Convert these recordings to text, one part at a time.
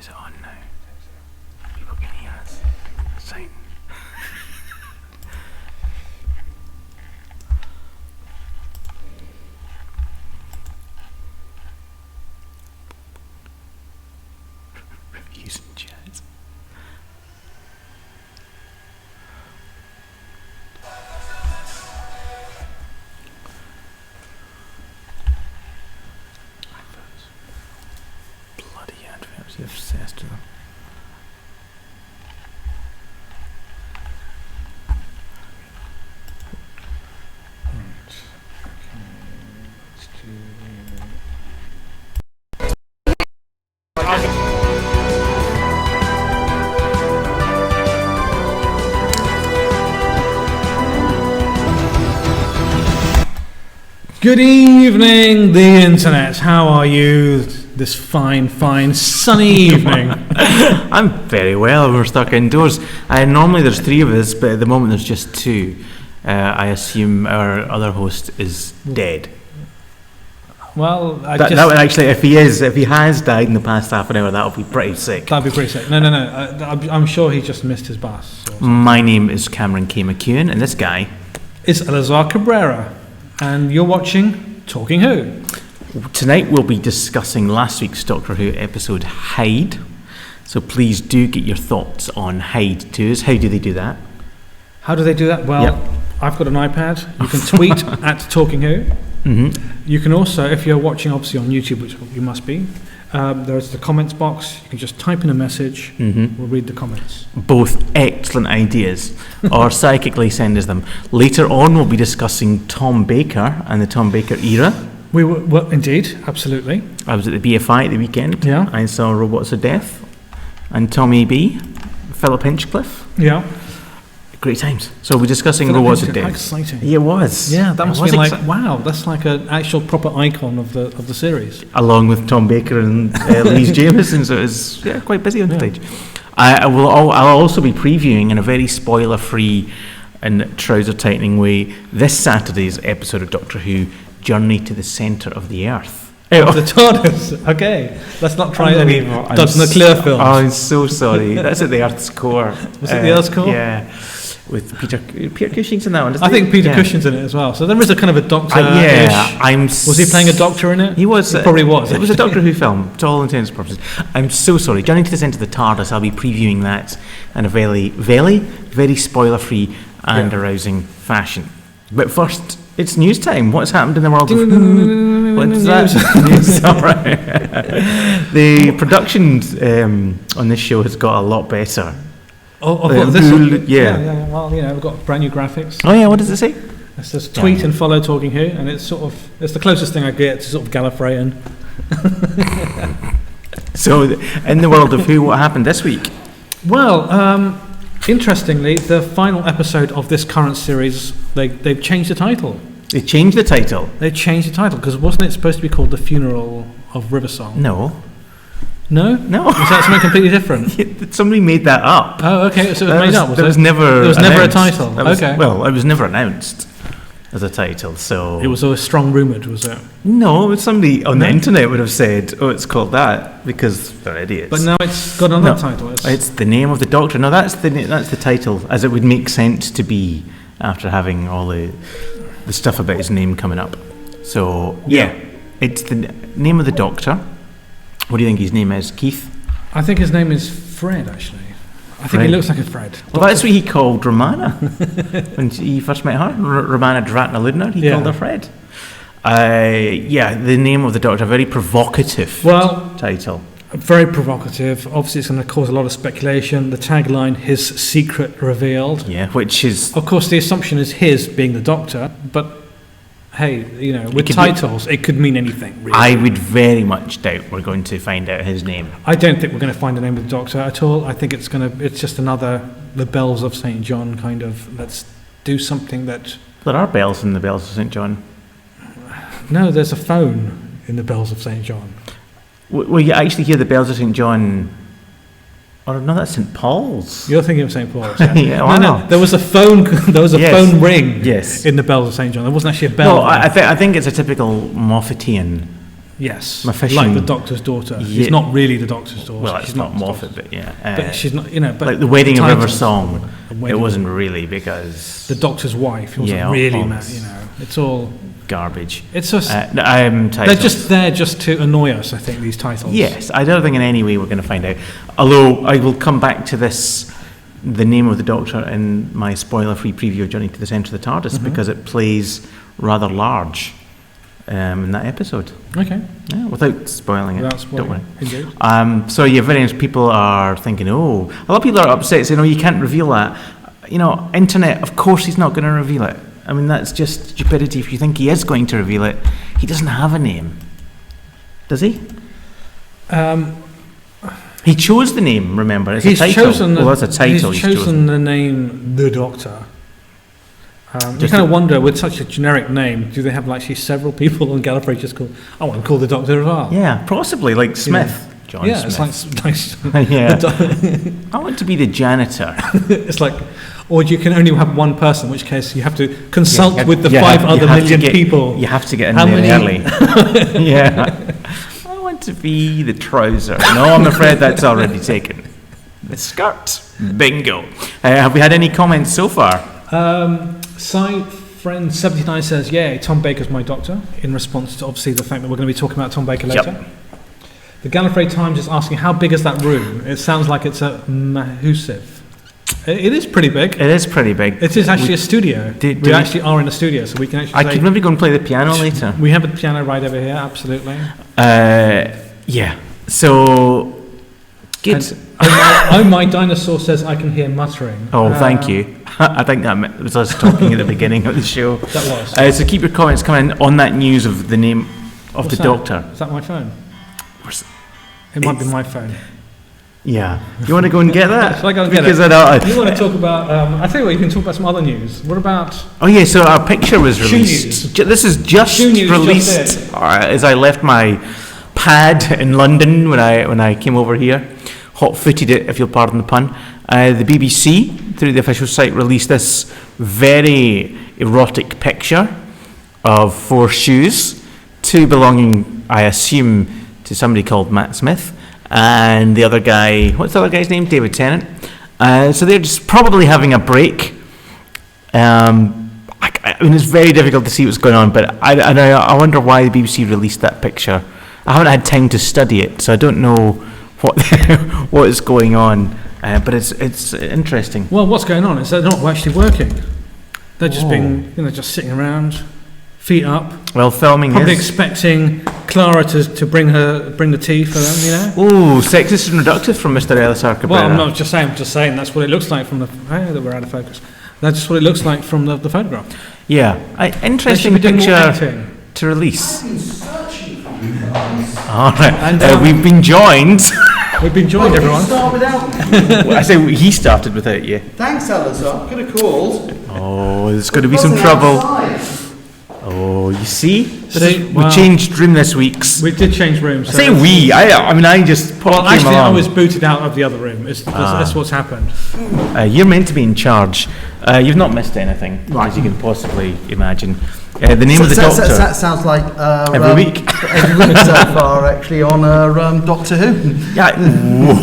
Is it on now? People can hear us. Sign. Reviews and chats. Bloody adverts, you're obsessed with them. Good evening, the internet. How are you this fine, sunny evening? I'm very well. We're stuck indoors. Normally there's three of us, but at the moment there's just two. I assume our other host is dead. Well, that would actually, if he has died in the past half an hour, that'll be pretty sick. That'd be pretty sick. No. I'm sure he just missed his bus. My name is Cameron K. McEwan, and this guy is Elisar Cabrera. And you're watching Talking Who. Tonight we'll be discussing last week's Doctor Who episode, Hyde. So please do get your thoughts on Hyde to us. How do they do that? How do they do that? Well, I've got an iPad. You can tweet at Talking Who. Mm-hmm. You can also, if you're watching obviously on YouTube, which you must be, there's the comments box. You can just type in a message. Mm-hmm. We'll read the comments. Both excellent ideas, or psychically send us them. Later on, we'll be discussing Tom Baker and the Tom Baker era. We will, well, indeed, absolutely. I was at the BFI at the weekend. Yeah. I saw Robots of Death and Tommy B, Philip Hinchcliffe. Yeah. Great times. So we're discussing Robots of Death. How exciting! Yeah, it was. Yeah, that must be like wow. That's like an actual proper icon of the series. Along with Tom Baker and Louise Jameson, so it was quite busy on stage. I'll also be previewing in a very spoiler-free and trouser-tightening way this Saturday's episode of Doctor Who, Journey to the Centre of the Earth. The Tardis. Okay, let's not try any Dodge and the Clear films. Oh, I'm so sorry. That's at the Earth's core. Was it the Earth's core? Yeah. With Peter Cushing's in that one, I think Peter Cushing's in it as well. So there is a kind of a Doctor-ish. Was he playing a Doctor in it? He was. He probably was. It was a Doctor Who film, to all intents and purposes. I'm so sorry. Journey to the Centre of the TARDIS, I'll be previewing that in a very spoiler-free and arousing fashion. But first, it's news time. What's happened in the world of Who? What is that? News. All right. The production on this show has got a lot better. This yeah. Well, we've got brand new graphics. Oh yeah, what does it say? It says tweet and follow Talking Who, and it's the closest thing I get to sort of Gallifreyan. So, in the world of Who, what happened this week? Well, interestingly, the final episode of this current series, they've changed the title. They changed the title? They changed the title, because wasn't it supposed to be called The Funeral of Riversong? No. No? Was that something completely different? Somebody made that up. Oh, okay, so it was made up, was it? There was never a title. Okay. Well, it was never announced as a title, so... It was always strong rumoured, was it? No, it was somebody on the internet would have said, oh, it's called that, because they're idiots. But now it's got another title. It's the name of the Doctor. No, that's the title, as it would make sense to be after having all the stuff about his name coming up. So, it's the name of the Doctor. What do you think his name is, Keith? I think his name is Fred, actually. I think he looks like a Fred. Well, that's what he called Romana when he first met her. Romana Dratna Ludner, he called her Fred. The name of the Doctor, a very provocative title. Very provocative. Obviously, it's going to cause a lot of speculation. The tagline, his secret revealed. Yeah, which is... Of course, the assumption is his being the Doctor, but... Hey, with titles, it could mean anything, really. I would very much doubt we're going to find out his name. I don't think we're going to find the name of the Doctor at all. I think it's just another, the Bells of St. John kind of, let's do something that... There are bells in the Bells of St. John. No, there's a phone in the Bells of St. John. Well, you actually hear the Bells of St. John... Oh no, that's St. Paul's. You're thinking of St. Paul's. Yeah. No. There was a phone. Phone ring. Yes. In the Bells of St. John. There wasn't actually a bell. No, I think it's a typical Moffatian Yes, My fishing- like the Doctor's daughter. Yeah. She's not really the Doctor's daughter. Well, it's she's not the Moffat, Doctor's- but yeah. but she's not, you know. But like the Wedding of title- River Song, The it Wedding- wasn't really because the Doctor's wife. It wasn't Yeah, really, almost. you know. It's all. garbage. It's just. They're They're just there just to annoy us. I think these titles. Yes, I don't think in any way we're going to find out. Although I will come back to this, the name of the Doctor, in my spoiler-free preview of Journey to the Centre of the TARDIS, because it plays rather large in that episode. Okay. Yeah, without spoiling it. Without spoiling Don't worry. Indeed. So yeah, very much people are thinking, oh, a lot of people are upset saying, oh, you can't reveal that. You know, internet, of course he's not going to reveal it. I mean, that's just stupidity. If you think he is going to reveal it, he doesn't have a name. Does he? He chose the name, remember? It's He's a title. chosen. Well, that's a title He's chosen the name The Doctor. You Just kind of wonder, with such a generic name, do they have actually several people on Gallifrey just called? I want to call the Doctor as well. Yeah, possibly like Smith. John Yeah, Smith. it's like Yeah. I want to be the janitor. it's like, or you can only have one person, in which case you have to consult Yeah, with the you five have- you other have to million get- people. You have to get in How there many- early. Yeah. I want to be the trouser. No, I'm afraid that's already taken. The skirt. Bingo. Have we had any comments so far? Side friend 79 says, "Yeah, Tom Baker's my Doctor." In response to obviously the fact that we're going to be talking about Tom Baker later. Yep. The Gallifrey Times is asking, "How big is that room?" It sounds like it's a massive. It is pretty big. It is pretty big. It is actually a studio. do we we- actually are in a studio, so we can actually. I say- could maybe go and play the piano later. We have a piano right over here. Absolutely. Yeah. So, good. And, my dinosaur says I can hear muttering. Oh, thank you. I think that was us talking at the beginning of the show. That was. So keep your comments coming on that news of the name of What's the that? Doctor. Is that my phone? Where's- It might be my phone. Yeah. You want to go and get that? Shall I go and get Because it? I don't. You want to talk about? I tell you what, you can talk about some other news. What about? Oh yeah, so our picture was Shoe released. news. This is just Shoe news released just as I left my pad in London when I came over here. Hot-footed it, if you'll pardon the pun. The BBC, through the official site, released this very erotic picture of 4 shoes, 2 belonging, I assume, to somebody called Matt Smith, and the other guy, what's the other guy's name? David Tennant. So they're just probably having a break. I mean, it's very difficult to see what's going on, but I wonder why the BBC released that picture. I haven't had time to study it, so I don't know what is going on. But it's interesting. Well, what's going on is they're not actually working. They're just being, just sitting around, feet up, Well, filming probably is. expecting Clara to bring the tea for them. Ooh, sexist and reductive from Mr. Elisar Cabrera. Well, I'm not just saying. I'm just saying that's what it looks like from the. That we're out of focus. That's just what it looks like from the photograph. Yeah, interesting They should be doing more picture acting. to release. I've been searching for you guys. All right, And, we've been joined. We've been joined, Why did you everyone. start without me? I say he started without you. Thanks, Elisar. Could have called. Oh, there's going to be some Wasn't trouble. outside. Oh, you see? See, We well, changed room this week. We did change rooms. I say we. I mean, I just Well, came actually, I along. was booted out of the other room. That's what's happened. You're meant to be in charge. You've not missed anything, as you can possibly imagine. The name of the Doctor. That sounds like Every week. every week so far, actually, on Doctor Who. Yeah.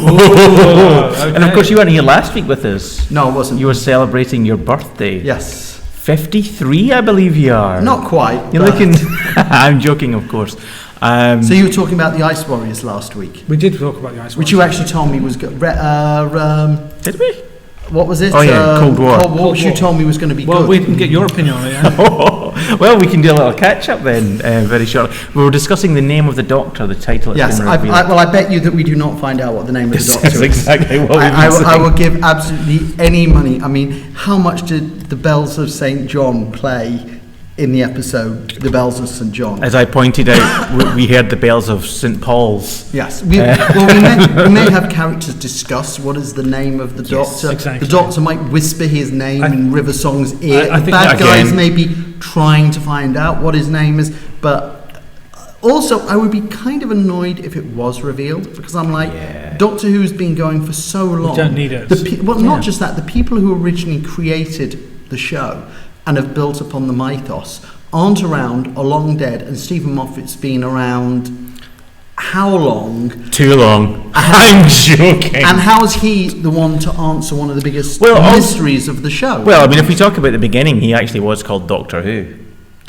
okay. And of course, you weren't here last week with us. No, it wasn't. You were celebrating your birthday. Yes. 53, I believe you are. Not quite. You're but- looking. I'm joking, of course. So you were talking about the Ice Warriors last week, We did talk about the ice. which you actually told me was good. Did we? What was it? Oh, yeah, Cold War. Cold War, which you War. told me was going to be Well, good. we didn't get your opinion on it. Yeah? Well, we can do a little catch up then, very shortly. We were discussing the name of the Doctor, the title. Yes, been I revealed. bet you that we do not find out what the name of the This Doctor is is. exactly what we've been I saying. will give absolutely any money. I mean, how much did the Bells of St. John play in the episode, The Bells of St. John? As I pointed out, we heard the bells of St. Paul's. Yes. We may have characters discuss what is the name of the Yes, Doctor. exactly. The Doctor might whisper his name in River Song's ear. I think Bad that- guys Again. may be trying to find out what his name is, but also I would be kind of annoyed if it was revealed, because I'm like, Yeah. Doctor Who's been going for so long. don't need it. Well, not just that. The people who originally created the show and have built upon the mythos aren't around, are long dead, and Stephen Moffat's been around how long? Too long. I'm joking. And how is he the one to answer one of the biggest mysteries of the show? Well, I mean, if we talk about the beginning, he actually was called Doctor Who.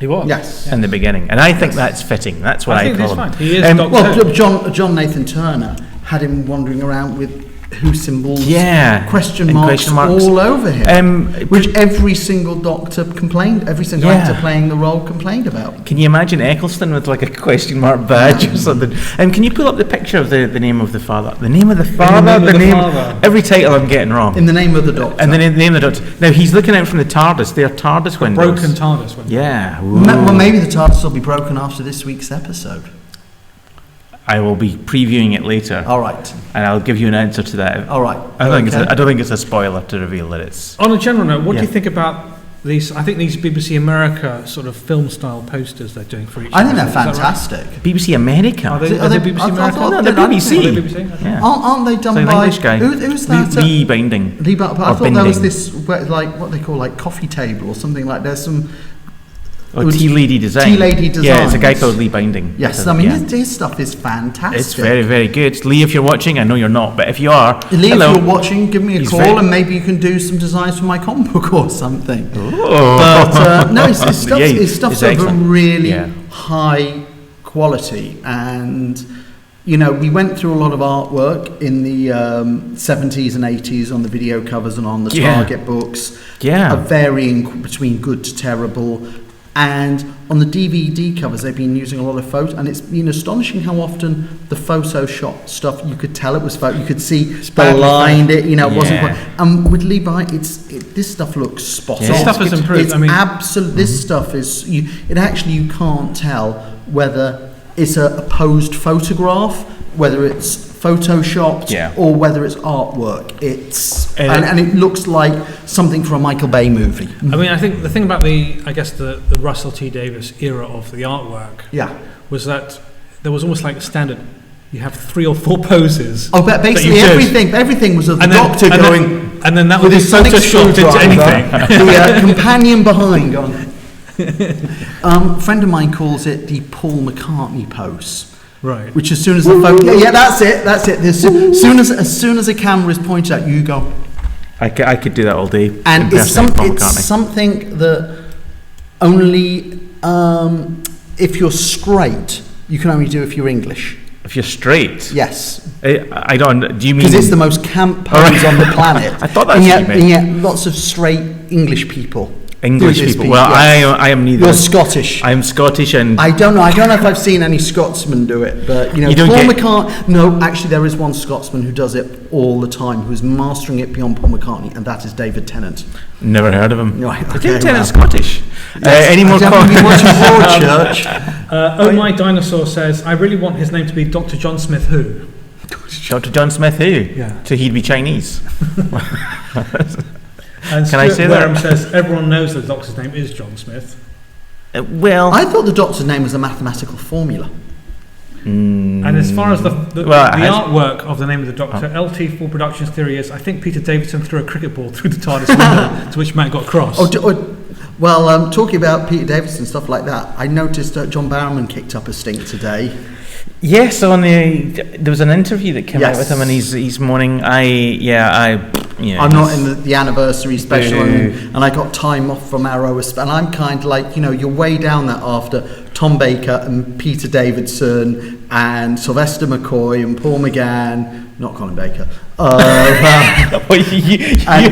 He was. Yes. In the beginning. And I think that's fitting. That's what I call him. Fine. He is Doctor Who. John Nathan Turner had him wandering around with who symbols, question marks all over him, which every single doctor complained, every single actor playing the role complained about. Can you imagine Eccleston with like a question mark badge or something? Can you pull up the picture of the name of the father? The name of the father? Every title I'm getting wrong. In the name of the doctor. And the name of the doctor. Now he's looking out from the Tardis. They're Tardis windows. Broken Tardis windows. Yeah. Well, maybe the Tardis will be broken after this week's episode. I will be previewing it later. All right. And I'll give you an answer to that. All right. I don't think it's a spoiler to reveal that it's... On a general note, what do you think about these? I think these BBC America sort of film-style posters they're doing for each. I think they're fantastic. Right? BBC America? Are they BBC America? No, they're BBC. Are they BBC? Okay. Yeah. Aren't they done by... English guy. Who's that? Lee Binding. I thought there was this, like, what they call, like, coffee table or something like there's some... Tea Lady Design. Tea Lady Design. Yeah, it's a guy called Lee Binding. Yes, I mean, his stuff is fantastic. It's very, very good. Lee, if you're watching, I know you're not, but if you are, Lee, if you're watching, give me a call and maybe you can do some designs for my comic book or something. But no, his stuff's of a really high quality, and you know, we went through a lot of artwork in the 70s and 80s on the video covers and on the Target books, varying between good to terrible. And on the DVD covers, they've been using a lot of photos, and it's been astonishing how often the Photoshop stuff, you could tell it was photo, you could see behind it, you know, it wasn't quite. And with Levi, this stuff looks spot on. This stuff has improved. It's absolutely, this stuff is, you can't tell whether it's a posed photograph, whether it's photoshopped or whether it's artwork. And it looks like something from a Michael Bay movie. I mean, I think the thing about the Russell T Davies era of the artwork was that there was almost like a standard. You have 3 or 4 poses. Oh, but basically everything was of the Doctor going, and then that was photoshopped into anything. The companion behind going. A friend of mine calls it the Paul McCartney pose. Right. Which as soon as the phone, that's it. As soon as a camera is pointed at you, go. I could do that all day. And it's something that only if you're straight, you can only do if you're English. If you're straight? Yes. I don't. Do you mean? Because it's the most camp pose on the planet. I thought that's what you meant. And yet, lots of straight English people. English people. Well, yes. I am neither. You're Scottish. I'm Scottish, and I don't know if I've seen any Scotsmen do it, but you know, Paul McCartney. No, actually, there is one Scotsman who does it all the time, who's mastering it beyond Paul McCartney, and that is David Tennant. Never heard of him. Right, okay, David Tennant's Scottish. Yes, any more comments? Watching Broadchurch. Oh My Dinosaur says, I really want his name to be Dr. John Smith Who. Dr. John Smith Who? Yeah. So he'd be Chinese. And Can I say Wareham that? says everyone knows the Doctor's name is John Smith. Well, I thought the Doctor's name was a mathematical formula. And as far as the artwork of the name of the Doctor, LT4 Productions theory is, I think Peter Davison threw a cricket ball through the TARDIS window, to which Matt got cross. Talking about Peter Davison and stuff like that, I noticed that John Barrowman kicked up a stink today. Yes, there was an interview that came out with him, and he's mourning. I'm not in the anniversary special, and I got time off from Arrow, and I'm kind of like, you know, you're way down that after Tom Baker and Peter Davidson and Sylvester McCoy and Paul McGann, not Colin Baker, and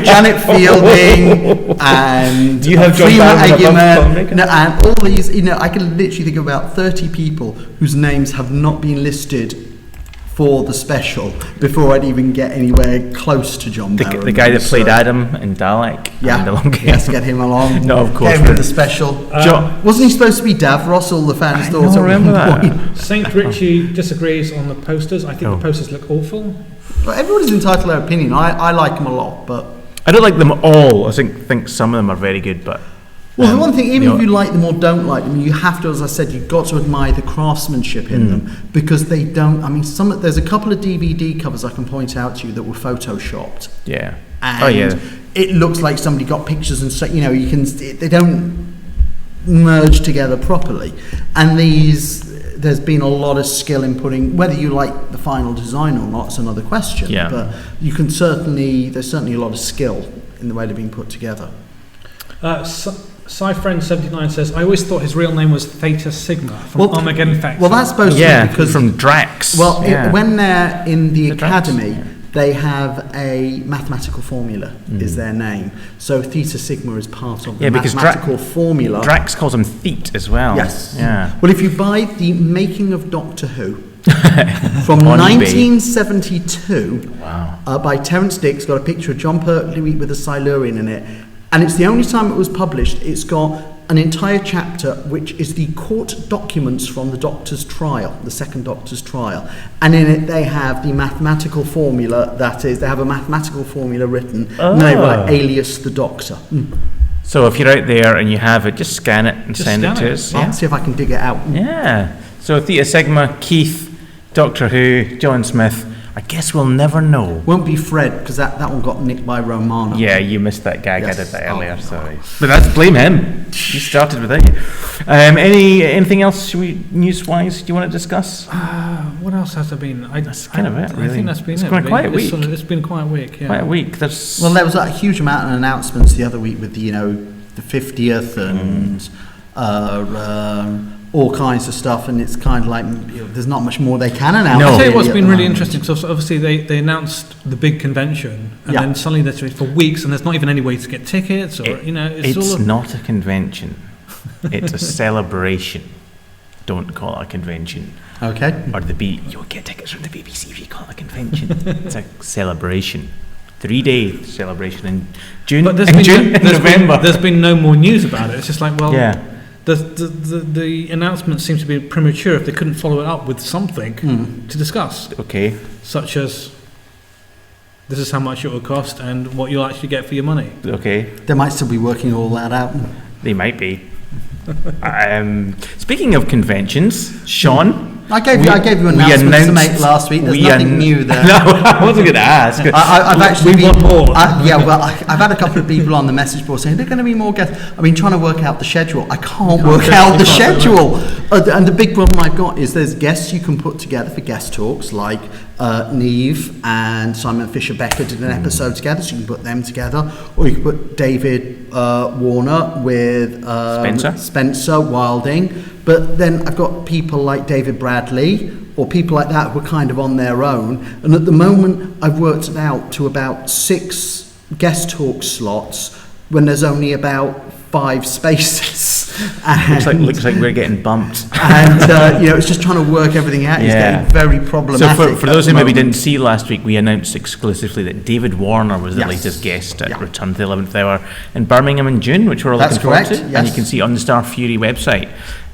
Janet Fielding and Freeman Eggman, and all these, you know, I can literally think of about 30 people whose names have not been listed for the special before I'd even get anywhere close to John Barrowman. The guy that played Adam in Dalek. Yes, get him along. No, of course. Get him for the special. Wasn't he supposed to be Davros? All the fans thought. I remember that. St. Richie disagrees on the posters. I think the posters look awful. Well, everybody's entitled to their opinion. I like them a lot, but I don't like them all. I think some of them are very good, but. Well, the one thing, even if you like them or don't like them, you have to, as I said, you've got to admire the craftsmanship in them, because they don't. I mean, there's a couple of DVD covers I can point out to you that were photoshopped. Yeah. And it looks like somebody got pictures and you know, you can. They don't. merged together properly. And there's been a lot of skill in putting, whether you like the final design or not, it's another question. Yeah. But there's certainly a lot of skill in the way they're being put together. SciFriend79 says, I always thought his real name was Theta Sigma from Armageddon Factory. Well, that's supposed to be because from Drax. Well, when they're in the academy, they have a mathematical formula, is their name. So Theta Sigma is part of the mathematical formula. Drax calls him Theet as well. Yes. Yeah. Well, if you buy the Making of Doctor Who from 1972 by Terence Dicks, got a picture of John Pertwee with a Silurian in it, and it's the only time it was published. It's got an entire chapter which is the court documents from the Doctor's trial, the second Doctor's trial, and in it they have the mathematical formula. That is, they have a mathematical formula written, and they write alias the Doctor. So if you're out there and you have it, just scan it and send it to us. I'll see if I can dig it out. Yeah. So Theta Sigma, Keith, Doctor Who, John Smith. I guess we'll never know. Won't be Fred, because that one got nicked by Romana. Yeah, you missed that gag. Yes. I did that earlier, sorry. But that's blame him. He started without you. Anything else news-wise do you want to discuss? What else has there been? That's kind of it, really. I think that's been it's it. Been quite a week. It's been quite a week, yeah. Quite a week. Well, there was a huge amount of announcements the other week with the 50th and all kinds of stuff, and it's kind of like there's not much more they can announce. I'll tell you what's been really interesting. So obviously they announced the big convention, and then suddenly they're for weeks, and there's not even any way to get tickets, or it's not a convention. It's a celebration. Don't call it a convention. Okay. Or you'll get tickets from the BBC if you call it a convention. It's a celebration. 3-day celebration in June. But November. There's been no more news about it. It's just like, well, yeah. The announcement seems to be premature if they couldn't follow it up with something to discuss. Okay. Such as, this is how much it will cost and what you'll actually get for your money. Okay. They might still be working all that out. They might be. Speaking of conventions, Sean... I gave you an announcement to make last week. There's nothing new there. No, I wasn't going to ask. I've actually want more. I've had a couple of people on the message board saying, there are going to be more guests. I've been trying to work out the schedule. I can't work out the schedule. And the big problem I've got is there's guests you can put together for guest talks, like Neve and Simon Fisher-Becker did an episode together, so you can put them together. Or you can put David Warner with Spencer Wilding. But then I've got people like David Bradley or people like that who are kind of on their own. And at the moment, I've worked it out to about 6 guest talk slots when there's only about 5 spaces. Looks like we're getting bumped. And, it's just trying to work everything out. It's getting very problematic. So for those who maybe didn't see last week, we announced exclusively that David Warner was the latest guest at Return to the 11th Hour in Birmingham in June, which we're all looking forward to. Yes. And you can see on the Star Fury website.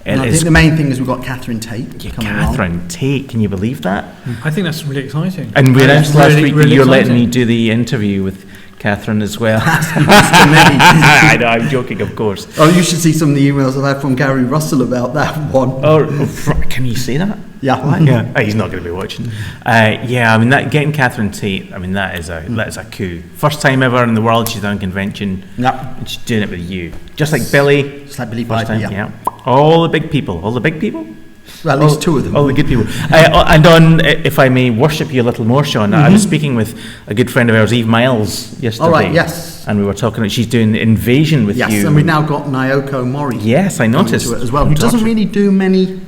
And I think the main thing is we've got Catherine Tate coming along. Tate, can you believe that? I think that's really exciting. And we announced last week that you're letting me do the interview with Catherine as well. I know, I'm joking, of course. Oh, you should see some of the emails I've had from Gary Russell about that one. Oh, can you say that? Yeah. Yeah. Oh, he's not going to be watching. Getting Catherine Tate, that is a coup. First time ever in the world she's done a convention. Yeah. And she's doing it with you. Just like Billy. Just like Billy Piper, yeah. All the big people. Well, at least 2 of them. All the good people. And on, if I may worship you a little more, Sean, I was speaking with a good friend of ours, Eve Myles, yesterday. All right, yes. And we were talking, she's doing Invasion with you. Yes, and we've now got Naoko Mori. Yes, I noticed. It as well, who doesn't really do many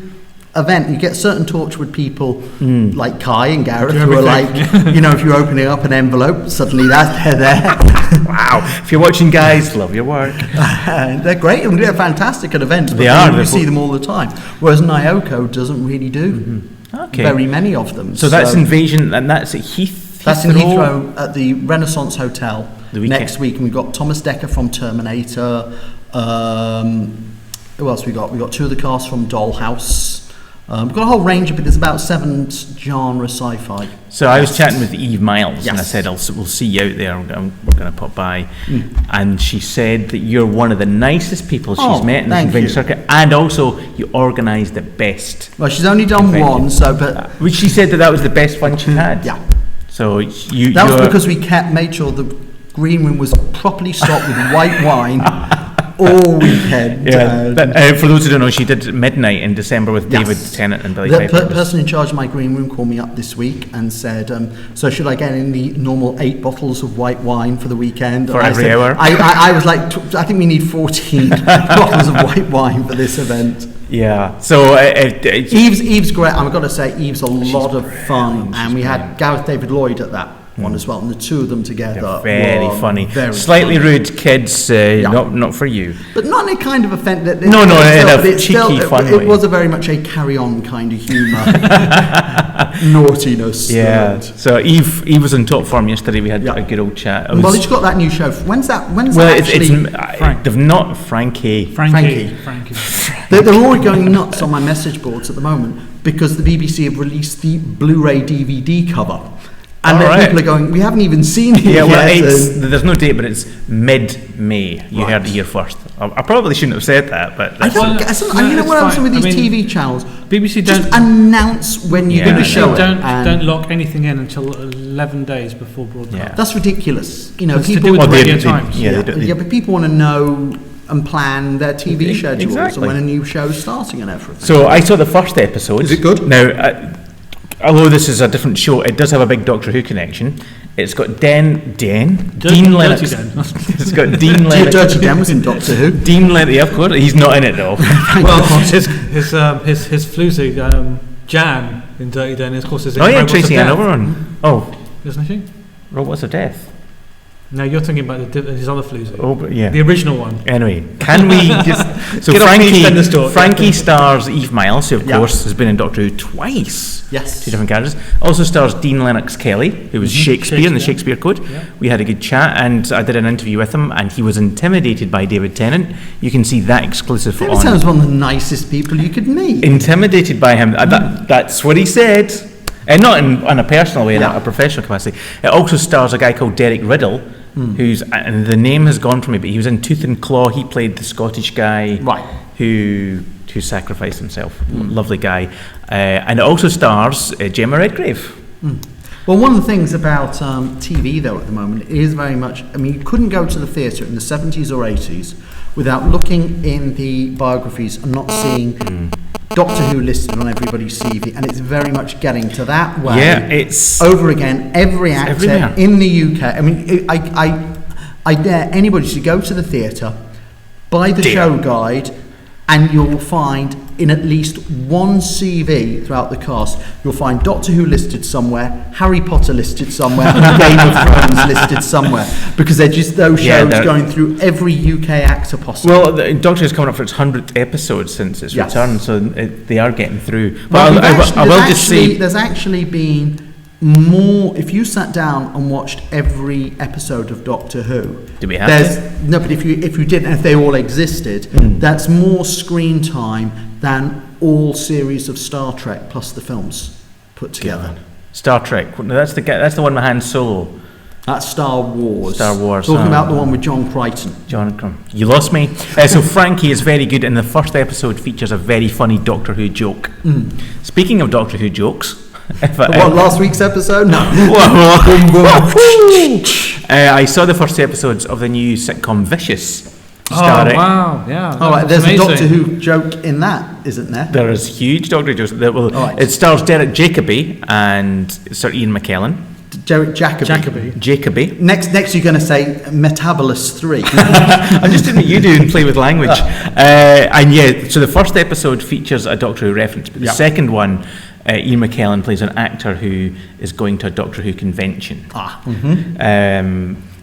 event. You get certain Torchwood people like Kai and Gareth who are like, if you're opening up an envelope, suddenly they're there. Wow. If you're watching, guys, love your work. They're great and they're fantastic at events, but we see them all the time. Whereas Naoko doesn't really do very many of them. So that's Invasion, and that's at Heathrow? That's in Heathrow at the Renaissance Hotel next week. And we've got Thomas Dekker from Terminator. Who else we got? We've got 2 of the cast from Dollhouse. We've got a whole range of it. There's about 7 genre sci-fi. So I was chatting with Eve Myles, yes. and I said, we'll see you out there. We're going to pop by. And she said that you're one of the nicest people she's met in the convention circuit, and also you organised the best. Well, she's only done one, which she said that was the best fun she had. Yeah. So that was because we made sure the green room was properly stocked with white wine. all weekend. For those who don't know, she did Midnight in December with David Tennant and Billy Piper. The person in charge of my green room called me up this week and said, so should I get in the normal 8 bottles of white wine for the weekend? For every hour? I was like, I think we need 14 bottles of white wine for this event. Yeah, so Eve's great. I've got to say, Eve's a lot of fun, and we had Gareth David Lloyd at that one as well, and the two of them together very funny. Slightly funny. Rude kids, not for you, but not in a kind of offend. No, in a cheeky, fun way. It was a very much a carry-on kind of humour, naughtiness. Yeah. So Eve was in top form yesterday. We had a good old chat. Well, she's got that new show. When's that actually? They've not Frankie. They're all going nuts on my message boards at the moment because the BBC have released the Blu-ray DVD cover. And then people are going, we haven't even seen it yet. There's no date, but it's mid-May. You heard it here first. I probably shouldn't have said that, but I don't get. You know what happens with these TV channels? BBC just announce when you're going to show it. Don't lock anything in until 11 days before broadcast. Yeah. That's ridiculous. You know, it's people. To do with radio times. But people want to know and plan their TV schedules and when a new show's starting and everything. So I saw the first episode. Is it good? Now, although this is a different show, it does have a big Doctor Who connection. It's got Dean Lennox. It's got Dean Lennox. Dirty Dan was in Doctor Who. Dean Lennox, yeah, of course. He's not in it though. Well, his floozy Jan in Dirty Dan, of course, is in Robots Tracy of Death. Another one. Isn't she? Robots of Death. No, you're thinking about his other floozy. Oh, but yeah. The original one. Anyway, can we just... So Frankie stars Eve Myles, who of course has been in Doctor Who twice. Yes. 2 different characters. Also stars Dean Lennox Kelly, who was Shakespeare in the Shakespeare Code. Yeah. We had a good chat and I did an interview with him and he was intimidated by David Tennant. You can see that exclusive David Tennant's one of the nicest people you could meet. Intimidated by him. That's what he said. And not in a personal way, in a professional capacity. It also stars a guy called Derek Riddle, who's, and the name has gone from me, but he was in Tooth and Claw. He played the Scottish guy who sacrificed himself. Lovely guy. And it also stars Gemma Redgrave. Well, one of the things about TV, though, at the moment is very much, I mean, you couldn't go to the theatre in the 70s or 80s without looking in the biographies and not seeing Doctor Who listed on everybody's CV, and it's very much getting to that way. Yeah, it's over again. Every actor in the UK. I mean, I dare anybody to go to the theatre, buy the show guide, and you'll find in at least one CV throughout the cast, you'll find Doctor Who listed somewhere, Harry Potter listed somewhere, and Game of Thrones listed somewhere, because they're just those shows going through every UK actor possible. Well, Doctor Who's coming up for its 100th episode since its return, so they are getting through. But there's actually been more. If you sat down and watched every episode of Doctor Who, do we have to? No, but if you did, and if they all existed, that's more screen time than all series of Star Trek plus the films put together. Star Trek. That's the one with Han Solo. That's Star Wars. Talking about the one with John Crichton. You lost me. So Frankie is very good, and the first episode features a very funny Doctor Who joke. Speaking of Doctor Who jokes. Last week's episode? No. I saw the first episodes of the new sitcom Vicious. Wow, yeah. All right, there's amazing. A Doctor Who joke in that, isn't there? There is huge Doctor Who jokes. It stars Derek Jacobi and Sir Ian McKellen. Derek Jacobi. Next you're going to say Metabolus 3. I'm just doing what you do and play with language. So the first episode features a Doctor Who reference, but the second one, Ian McKellen plays an actor who is going to a Doctor Who convention.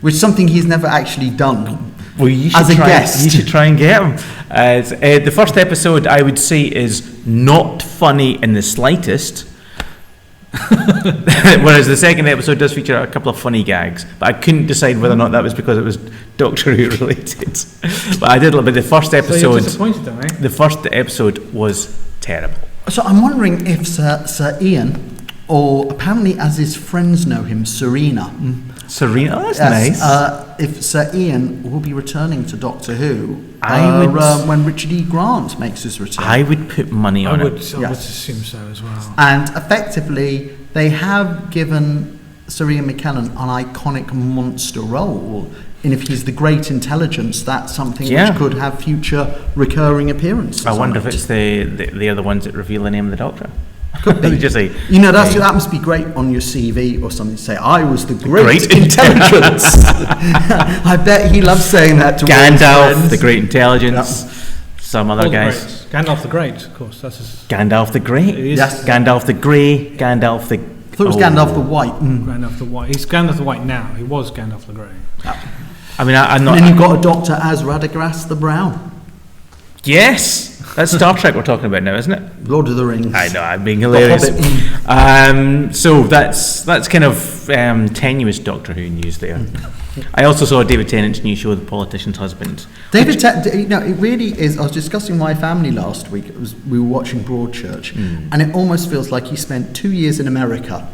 Which is something he's never actually done. Well, you should try and get him. The first episode, I would say, is not funny in the slightest. Whereas the second episode does feature a couple of funny gags, but I couldn't decide whether or not that was because it was Doctor Who related. But I did a little bit. The first episode. So you're disappointed then, right? The first episode was terrible. So I'm wondering if Sir Ian, or apparently as his friends know him, Serena. Serena, that's nice. If Sir Ian will be returning to Doctor Who when Richard E. Grant makes his return. I would put money on it. I would assume so as well. And effectively, they have given Sir Ian McKellen an iconic monster role. And if he's the great intelligence, that's something which could have future recurring appearances. I wonder if it's they're the ones that reveal the name of the Doctor. Could be. Just say, that must be great on your CV or something to say, I was the great intelligence. I bet he loves saying that to Gandalf, the great intelligence. Some other guys. Gandalf the Great, of course. That's his... Gandalf the Great? Yes. Gandalf the Grey, Gandalf the... I thought it was Gandalf the White. Gandalf the White. He's Gandalf the White now. He was Gandalf the Grey. I mean, I'm not... And then you've got a Doctor as Radagast the Brown. Yes! That's Star Trek we're talking about now, isn't it? Lord of the Rings. I know, I'm being hilarious. So that's kind of tenuous Doctor Who news there. I also saw David Tennant's new show, The Politician's Husband. It really is. I was discussing with my family last week. We were watching Broadchurch, and it almost feels like he spent 2 years in America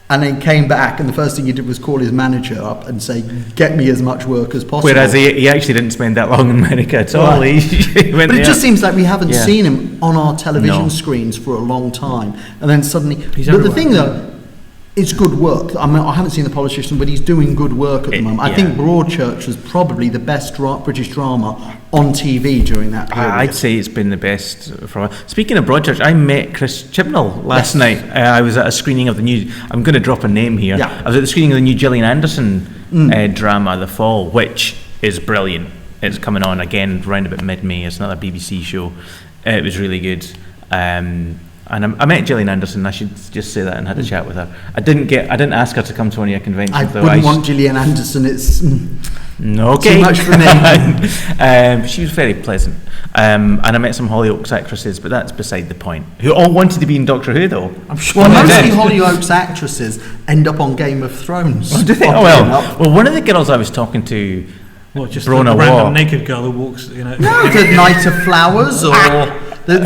and then came back, and the first thing he did was call his manager up and say, get me as much work as possible. Whereas he actually didn't spend that long in America at all. Right. He went but there. It just seems like we haven't seen him on our television screens for a long time. And then suddenly... But the thing, though, it's good work. I mean, I haven't seen The Politician, but he's doing good work at the moment. I think Broadchurch was probably the best British drama on TV during that period. I'd say it's been the best for a while. Speaking of Broadchurch, I met Chris Chibnall last night. I was at a screening of the new... I'm going to drop a name here. I was at the screening of the new Gillian Anderson drama, The Fall, which is brilliant. It's coming on again around about mid-May. It's another BBC show. It was really good. And I met Gillian Anderson. I should just say that, and had a chat with her. I didn't ask her to come to one of your conventions. I wouldn't want Gillian Anderson. It's too much for me. She was very pleasant. And I met some Hollyoaks actresses, but that's beside the point. Who all wanted to be in Doctor Who, though. I'm sure. Well, mostly Hollyoaks actresses end up on Game of Thrones. Oh, do they? Oh, well, one of the girls I was talking to. What, just Brona the random naked girl who walks, No, the Night of Flowers, or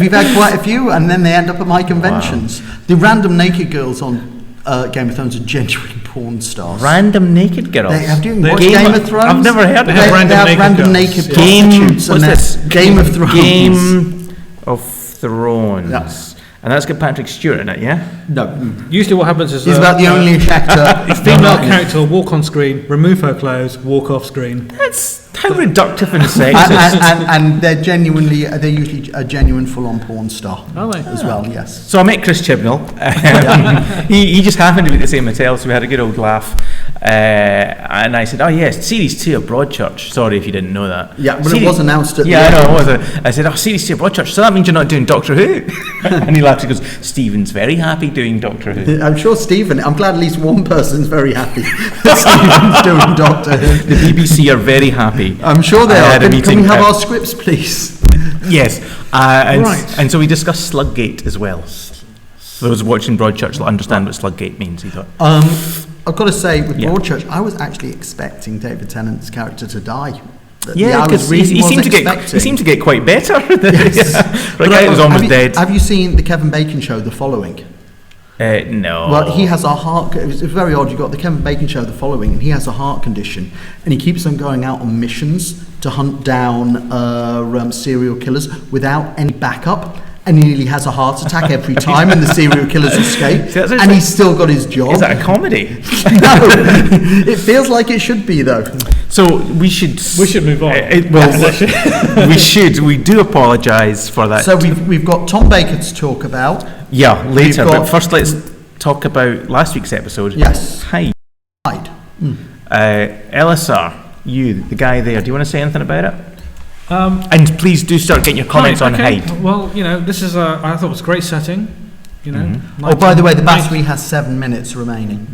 we've had quite a few, and then they end up at my conventions. Wow. The random naked girls on Game of Thrones are genuine porn stars. Random naked girls? Have you watched Game of Thrones? I've never heard of it. They have random naked prostitutes. What's this? Game of Thrones. Game of Thrones. Yeah. And that's got Patrick Stewart in it, yeah? No. Usually what happens is... He's about the only actor... A female character will walk on screen, remove her clothes, walk off screen. That's how reductive and sexist. and they're usually a genuine full-on porn star. Are they? As well, yes. So I met Chris Chibnall. He just happened to be at the same hotel, so we had a good old laugh. And I said, oh yes, Series 2 of Broadchurch. Sorry if you didn't know that. Yeah, but it was announced at the end. I know it was. I said, Series 2 of Broadchurch, so that means you're not doing Doctor Who? And he laughed. He goes, Stephen's very happy doing Doctor Who. I'm sure Stephen, I'm glad at least one person's very happy that Stephen's doing Doctor Who. The BBC are very happy. I'm sure they are. Can we have our scripts, please? Yes. And so we discussed Sluggate as well. Those watching Broadchurch will understand what Sluggate means, he thought. I've got to say, with Broadchurch, I was actually expecting David Tennant's character to die. Yeah, because he seemed to get quite better. Yes. He was almost dead. Have you seen the Kevin Bacon show, The Following? No. Well, he has a heart... It's very odd. You've got the Kevin Bacon show, The Following, and he has a heart condition, and he keeps on going out on missions to hunt down serial killers without any backup. And he nearly has a heart attack every time, and the serial killers escape. And he's still got his job. Is that a comedy? No, it feels like it should be though. So we should move on. We should. We do apologise for that. So we've got Tom Baker to talk about. Yeah, later. But first, let's talk about last week's episode. Yes. Hyde. Elisar, the guy there. Do you want to say anything about it? And please do start getting your comments on Hyde. Well, this is I thought it was a great setting. Mm-hmm. Oh, by the way, the battery has 7 minutes remaining.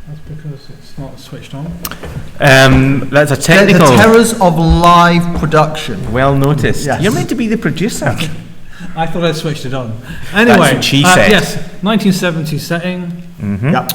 That's because it's not switched on. That's a technical. The terrors of live production. Well noticed. Yes. You're meant to be the producer. I thought I'd switched it on. Anyway, that's what she said. Yes, 1970s setting. Mm-hmm. Yep.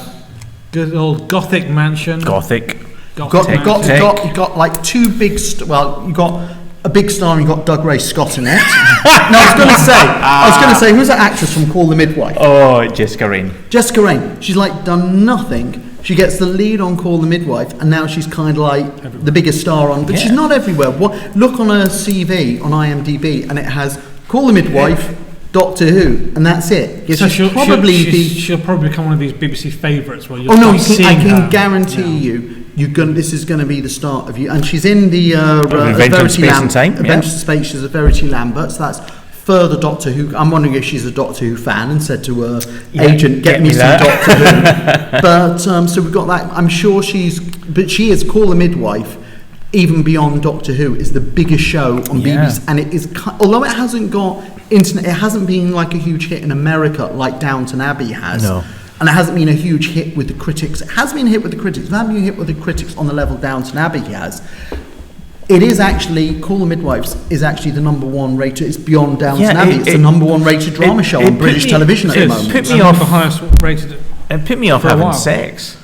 Good old Gothic mansion. Gothic. You got like two big. You got a big star, and you got Doug Ray Scott in it. No, I was going to say, who's that actress from Call the Midwife? Oh, Jessica Raine. Jessica Raine. She's like done nothing. She gets the lead on Call the Midwife, and now she's kind of like everywhere. The biggest star on. But she's not everywhere. Look on her CV on IMDb, and it has Call the Midwife, Doctor Who, and that's it. So she'll probably become one of these BBC favourites. Where you'll I can guarantee you. This is going to be the start of you. And she's in the Verity Lambert. Adventure Space. She's a Verity Lambert. So that's further Doctor Who. I'm wondering if she's a Doctor Who fan and said to her agent, "Get me some Doctor Who." But so we've got that. I'm sure she is Call the Midwife. Even beyond Doctor Who, is the biggest show on BBC, and it is. Although it hasn't got internet, it hasn't been like a huge hit in America like Downton Abbey has. No. And it hasn't been a huge hit with the critics. It has been a hit with the critics. It hasn't been a hit with the critics on the level Downton Abbey has. It is actually, Call the Midwives is actually the number one rated. It's beyond Downton Abbey. It's the number one rated drama show on British television at the moment. Put me off the highest rated. It put me off having sex.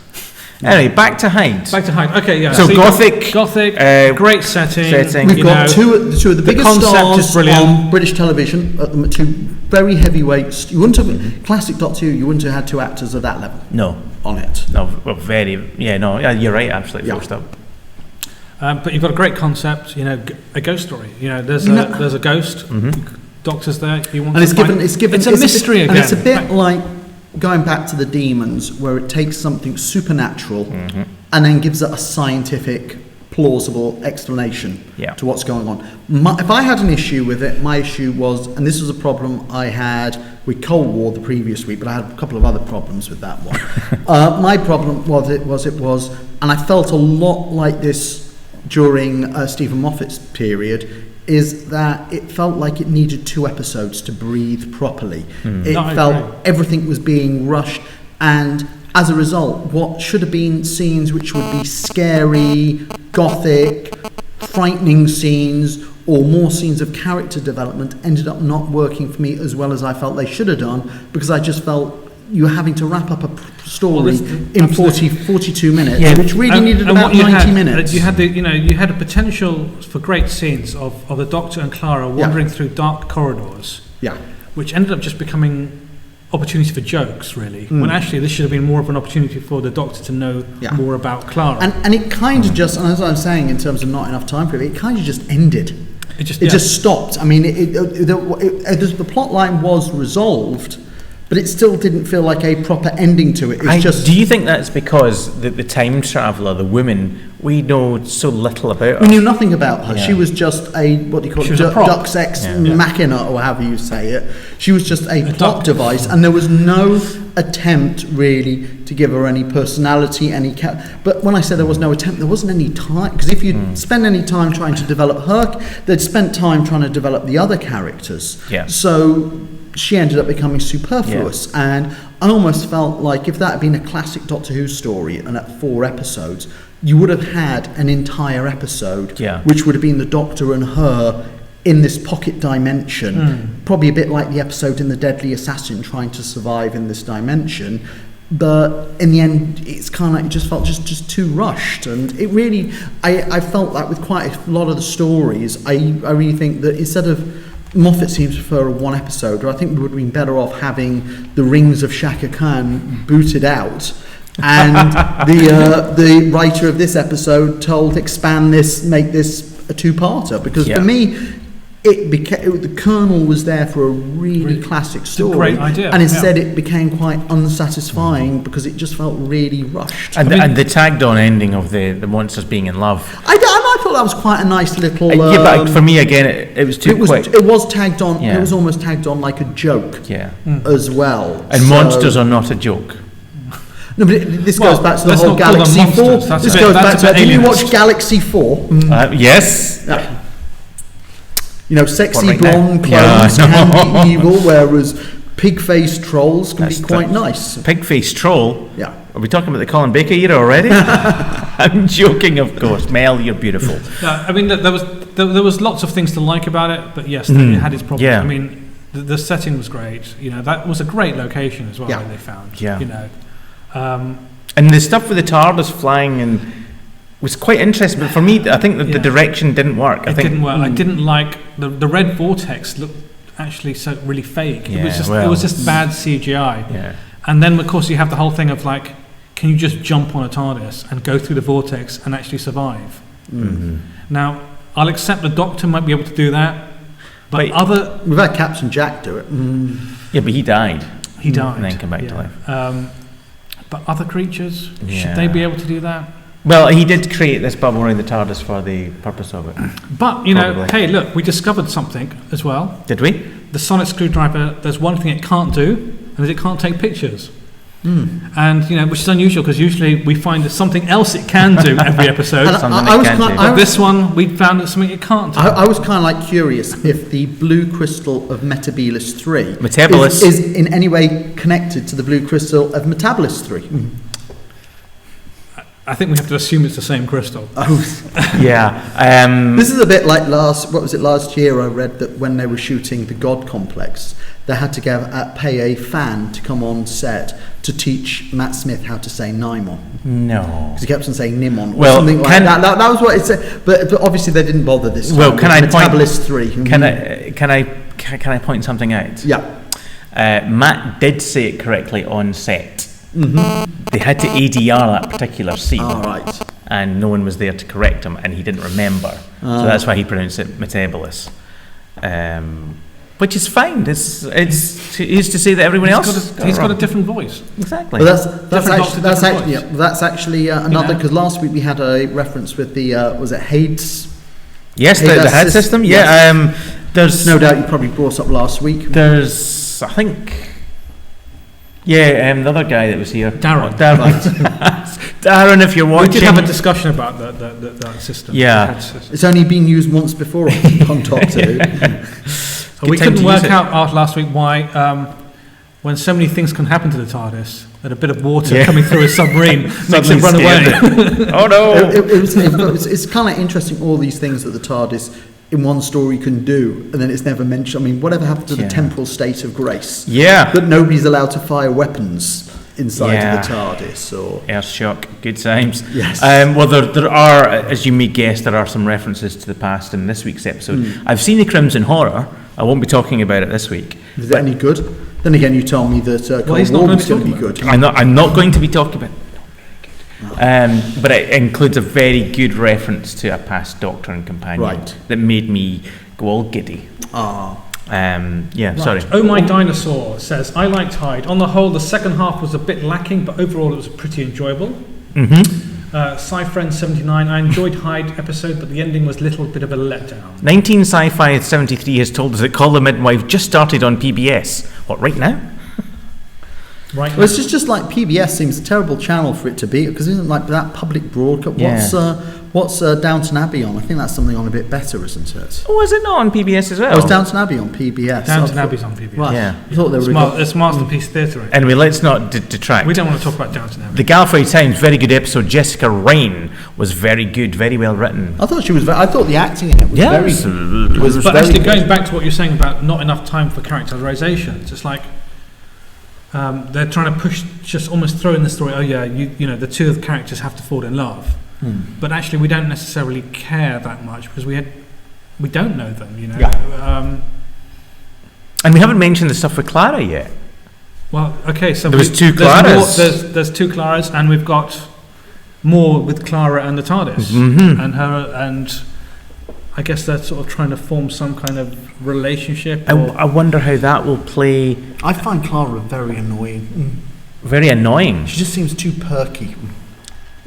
Anyway, back to Hyde. Okay, yeah. So Gothic, great setting. We've got two of the biggest stars on British television. Two very heavyweights. You wouldn't have classic Doctor Who. You wouldn't have had two actors of that level. No, on it. No, well, you're right. Absolutely, full stop. But you've got a great concept. A ghost story. There's a ghost. Mm-hmm. Doctor's there. It's a mystery again. And it's a bit like going back to the demons, where it takes something supernatural and then gives it a scientific, plausible explanation to what's going on. If I had an issue with it, my issue was, and this was a problem I had with Cold War the previous week, but I had a couple of other problems with that one. My problem was, and I felt a lot like this during Stephen Moffat's period, is that it felt like it needed 2 episodes to breathe properly. It felt everything was being rushed, and as a result, what should have been scenes which would be scary, gothic, frightening scenes, or more scenes of character development ended up not working for me as well as I felt they should have done, because I just felt you were having to wrap up a story in 42 minutes, which really needed about 90 minutes. You had a potential for great scenes of the Doctor and Clara wandering through dark corridors, which ended up just becoming opportunity for jokes, really. When actually this should have been more of an opportunity for the Doctor to know more about Clara. And it kind of just, and as I was saying, in terms of not enough time for it kind of just ended. It just stopped. I mean, the plot line was resolved, but it still didn't feel like a proper ending to it. Do you think that's because the time traveller, the woman, we know so little about her? We knew nothing about her. She was just a, what do you call it, Deus Ex Machina, or however you say it. She was just a plot device, and there was no attempt, really, to give her any personality, but when I say there was no attempt, there wasn't any time, because if you'd spend any time trying to develop her, they'd spent time trying to develop the other characters. So she ended up becoming superfluous, and I almost felt like if that had been a classic Doctor Who story and at 4 episodes, you would have had an entire episode which would have been the Doctor and her in this pocket dimension, probably a bit like the episode in The Deadly Assassin, trying to survive in this dimension. But in the end, it's kind of like it just felt just too rushed, and it really, I felt that with quite a lot of the stories. I really think that instead of Moffat seems to prefer a 1 episode, or I think we would have been better off having the Rings of Shaka Khan booted out, and the writer of this episode expand this, make this a 2-parter, because for me, the kernel was there for a really classic story, great idea, and instead it became quite unsatisfying because it just felt really rushed. And the tagged on ending of the monsters being in love, I thought that was quite a nice little but for me again it was too quick. It was tagged on. It was almost tagged on like a joke as well, and monsters are not a joke. No, but this goes back to the whole Galaxy 4. This goes back to, did you watch Galaxy 4? Yes. Sexy blonde clothes can be evil, whereas pig-faced trolls can be quite nice. Pig-faced troll? Yeah. Are we talking about the Colin Baker era already? I'm joking, of course. Mel, you're beautiful. No, I mean, there was lots of things to like about it, but yes, it had its problems. I mean, the setting was great. That was a great location as well that they found. And the stuff with the TARDIS flying and was quite interesting, but for me, I think that the direction didn't work. It didn't work. I didn't like the red vortex looked actually so really fake. It was just bad CGI. And then of course you have the whole thing of like, can you just jump on a TARDIS and go through the vortex and actually survive? Now I'll accept the Doctor might be able to do that, But we've had Captain Jack do it. Yeah, but he died. He died and then came back to life. But other creatures, should they be able to do that? Well, he did create this bubble around the TARDIS for the purpose of it. But, hey, look, we discovered something as well. Did we? The sonic screwdriver, there's one thing it can't do, and is it can't take pictures. And, which is unusual, because usually we find there's something else it can do every episode. But this one, we found that something it can't do. I was kind of curious if the blue crystal of Metabolus 3 is in any way connected to the blue crystal of Metabolus 3. I think we have to assume it's the same crystal. Yeah. This is a bit like last year I read that when they were shooting the God Complex, they had to pay a fan to come on set to teach Matt Smith how to say Nimon. No. Because he kept on saying Nimon or something like that. That was what it said. But obviously they didn't bother this time. Well, can I Metabolus 3. Can I point something out? Yeah. Matt did say it correctly on set. They had to ADR that particular scene, and no one was there to correct him, and he didn't remember. So that's why he pronounced it Metabolus, which is fine. It's to say that everyone he's got a different voice. Exactly. Well, that's actually another, because last week we had a reference with the was it Hades? Yes, the head system. Yeah. Yes. There's no doubt you probably brought up last week. There's, I think. Yeah, the other guy that was here. Darren. Darren, if you're watching. We did have a discussion about that system. Yeah. It's only been used once before on Doctor Who. We couldn't work out last week why, when so many things can happen to the TARDIS, that a bit of water coming through a submarine makes it run away. Oh no! It's kind of interesting, all these things that the TARDIS in one story can do, and then it's never mentioned. I mean, whatever happened to the temporal state of grace? Yeah. That nobody's allowed to fire weapons inside of the TARDIS. Or air shock, good times. Yes. Well, there are, as you may guess, there are some references to the past in this week's episode. I've seen the Crimson Horror. I won't be talking about it this week. Is it any good? Then again, you told me that Cold War was going to be good. I'm not going to be talking about it. But it includes a very good reference to a past Doctor and companion that made me go all giddy. Sorry. Oh My Dinosaur says, I liked Hyde. On the whole, the second half was a bit lacking, but overall it was pretty enjoyable. Sci-Friend 79, I enjoyed Hyde episode, but the ending was a little bit of a letdown. 19 Sci-Fi 73 has told us that Call the Midwife just started on PBS. What, right now? Right. Well, it's just like PBS seems a terrible channel for it to be, because isn't like that public broadcast. What's Downton Abbey on? I think that's something on a bit better, isn't it? Oh, is it not on PBS as well? Oh, is Downton Abbey on PBS? Downton Abbey's on PBS. Right. Yeah. I thought they were it's Masterpiece Theatre. Anyway, let's not detract. We don't want to talk about Downton Abbey. The Gallifrey Times, very good episode. Jessica Raine was very good, very well written. I thought she was. I thought the acting in it was very. But actually, going back to what you're saying about not enough time for characterization, it's just like. They're trying to push, just almost throw in the story. Oh yeah, you know, the two of the characters have to fall in love, but actually we don't necessarily care that much because we don't know them, you know. Yeah. And we haven't mentioned the stuff with Clara yet. Well, okay, so there was two Claras. There's two Claras, and we've got more with Clara and the TARDIS, and her, and I guess they're sort of trying to form some kind of relationship. I wonder how that will play. I find Clara very annoying. Very annoying. She just seems too perky.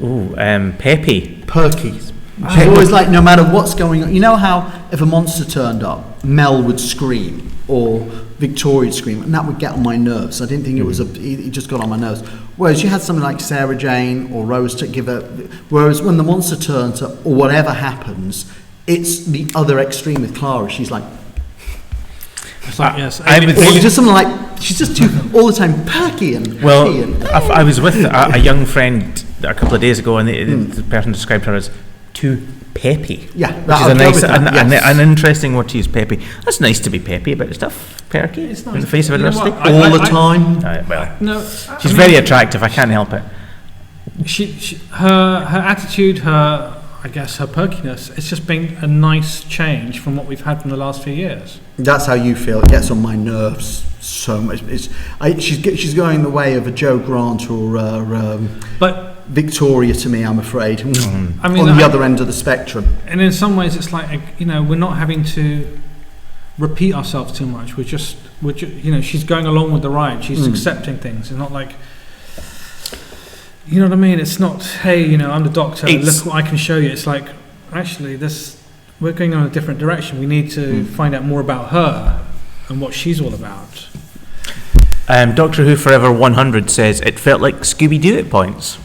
Oh, peppy. Perky. She's always like, no matter what's going on. You know how if a monster turned up, Mel would scream or Victoria would scream, and that would get on my nerves. I didn't think it just got on my nerves. Whereas you had something like Sarah Jane or Rose to give her. Whereas when the monster turns up or whatever happens, it's the other extreme with Clara. She's like, it's like yes, or just something like she's just too all the time perky and I was with a young friend a couple of days ago, and the person described her as too peppy. Yeah, which is a nice, an interesting word to use. Peppy. That's nice to be peppy about stuff. Perky. It's nice. In the face of adversity all the time. She's very attractive. I can't help it. Her attitude, her perkiness, it's just been a nice change from what we've had from the last few years. That's how you feel. It gets on my nerves so much. She's going the way of a Joe Grant or Victoria to me, I'm afraid. On the other end of the spectrum. And in some ways it's like, you know, we're not having to repeat ourselves too much. We're just she's going along with the ride. She's accepting things. It's not like, you know what I mean? It's not, hey, I'm the doctor. Look what I can show you. It's like, actually, we're going on a different direction. We need to find out more about her and what she's all about. Doctor Who Forever 100 says it felt like Scooby-Doo at points.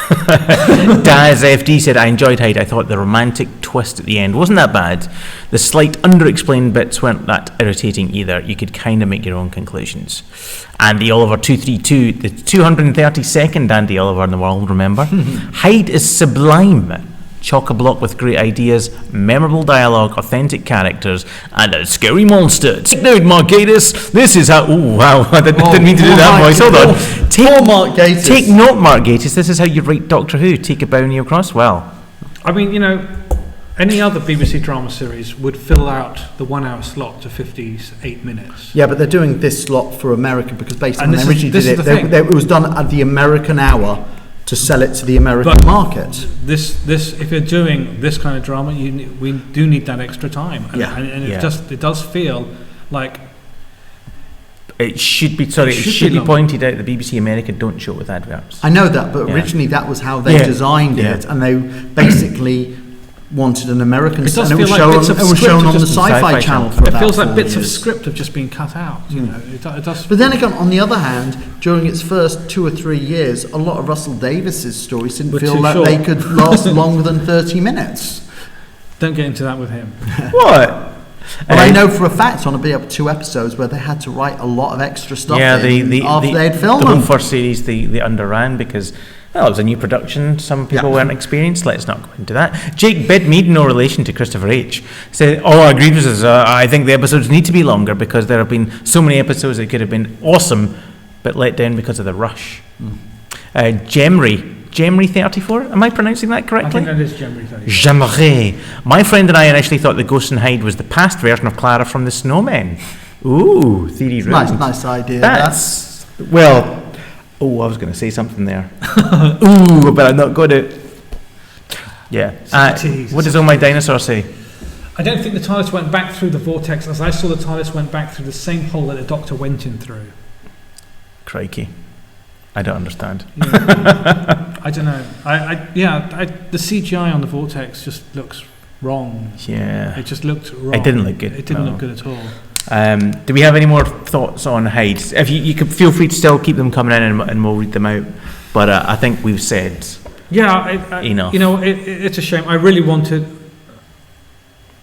Daz FD said, I enjoyed Hyde. I thought the romantic twist at the end wasn't that bad. The slight underexplained bits weren't that irritating either. You could kind of make your own conclusions. Andy Oliver 232, the 232nd Andy Oliver in the world, remember? Hyde is sublime. Chock-a-block with great ideas, memorable dialogue, authentic characters, and a scary monster. Take note, Mark Gatiss. This is how... Oh, wow. I didn't mean to do that voice. Hold on. Poor Mark Gatiss. Take note, Mark Gatiss. This is how you write Doctor Who. Take a bow and you'll cross. Well, I mean, any other BBC drama series would fill out the 1 hour slot to 58 minutes. Yeah, but they're doing this slot for America because basically when they originally did it, it was done at the American hour to sell it to the American market. This, if you're doing this kind of drama, we do need that extra time, and it does feel like it should be. Sorry, it should be pointed out. The BBC America don't show it with adverts. I know that, but originally that was how they designed it, and they basically wanted an American. It does feel like bits of script shown on the Sci-Fi Channel for it feels like bits 4 of years. script have just been cut out. It does. But then again, on the other hand, during its first 2 or 3 years, a lot of Russell Davis's stories didn't feel like they could last longer than 30 minutes. Don't get into that with him. What? Well, I know for a fact on a 2 episodes where they had to write a lot of extra stuff after they had filmed the them. whole first series they underran because it was a new production. Some people weren't experienced. Let's not go into that. Jake Bedmead, no relation to Christopher H, said, I agree with this. I think the episodes need to be longer because there have been so many episodes that could have been awesome but let down because of the rush. Gemry 34, am I pronouncing that correctly? I think that is Gemry 34. Gemry. My friend and I initially thought the Ghost and Hyde was the past version of Clara from The Snowmen. Ooh, theory ruined. Nice idea. That's, well... Oh, I was going to say something there. Ooh, but I'm not going to. Yeah. What does All My Dinosaur say? I don't think the TARDIS went back through the vortex as I saw the TARDIS went back through the same hole that the Doctor went in through. Crikey. I don't understand. Yeah. I don't know. The CGI on the vortex just looks wrong. Yeah. It just looked wrong. It didn't look good. It didn't look good at all. Do we have any more thoughts on Hyde? If you could feel free to still keep them coming in and we'll read them out. But I think we've said enough. It's a shame. I really wanted.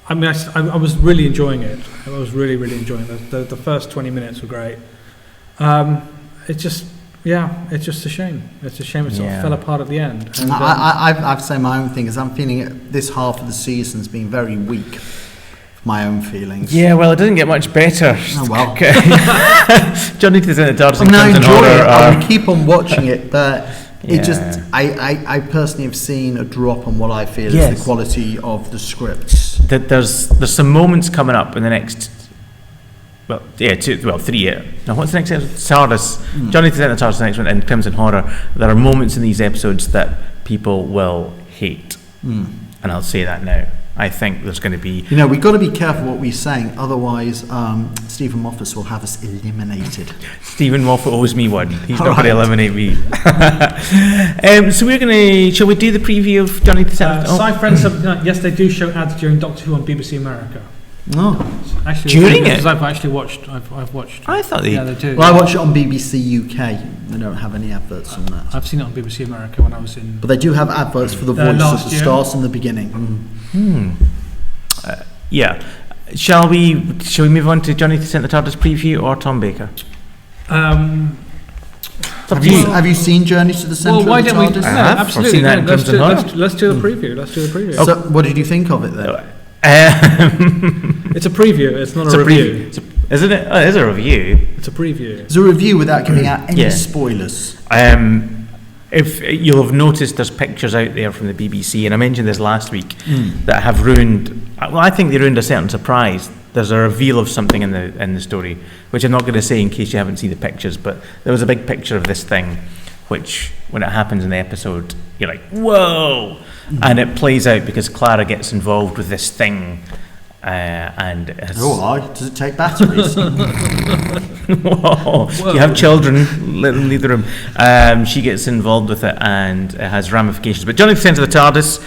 I mean, I was really enjoying it. I was really, really enjoying it. The first 20 minutes were great. It's just a shame. It's a shame it sort of fell apart at the end. And, I've said my own thing is I'm feeling this half of the season's been very weak. My own feelings. Yeah, well, it doesn't get much better. Oh well. Johnny to the Tardis and I comes in enjoy order. it. I will keep on watching it, but it just I personally have seen a drop on what I feel is the quality of the scripts. There's some moments coming up in the next 3 years. Now, what's the next episode? Tardis. Johnny to the Tardis, the next one, and Crimson Horror. There are moments in these episodes that people will hate, and I'll say that now. I think there's going to be... we've got to be careful what we're saying, otherwise Stephen Moffat will have us eliminated. Stephen Moffat owes me one. He's not going to eliminate me. So we're going to... Shall we do the preview of Johnny the Seventh? Sci-Friends, yes, they do show ads during Doctor Who on BBC America. No. Actually, during it? Because I've actually watched... I've watched... I thought they... Yeah, they do. Well, I watch it on BBC UK. They don't have any adverts on that. I've seen it on BBC America when I was in... But they do have adverts for the voice that starts in the beginning. Shall we move on to Johnny the TARDIS preview or Tom Baker? Have you seen Journey to the Centre of the TARDIS? I have. Absolutely. I've seen that in Crimson Horror. Let's do the preview. So, what did you think of it then? It's a preview. It's not a review. Isn't it? Oh, it is a review. It's a preview. It's a review without giving out any spoilers. If you'll have noticed, there's pictures out there from the BBC, and I mentioned this last week, that have ruined. Well, I think they ruined a certain surprise. There's a reveal of something in the story, which I'm not going to say in case you haven't seen the pictures. But there was a big picture of this thing, which when it happens in the episode, you're like, whoa, and it plays out because Clara gets involved with this thing and it has does it take batteries? Whoa. If you have children, let them leave the room. She gets involved with it, and it has ramifications. But Johnny at the centre of the TARDIS,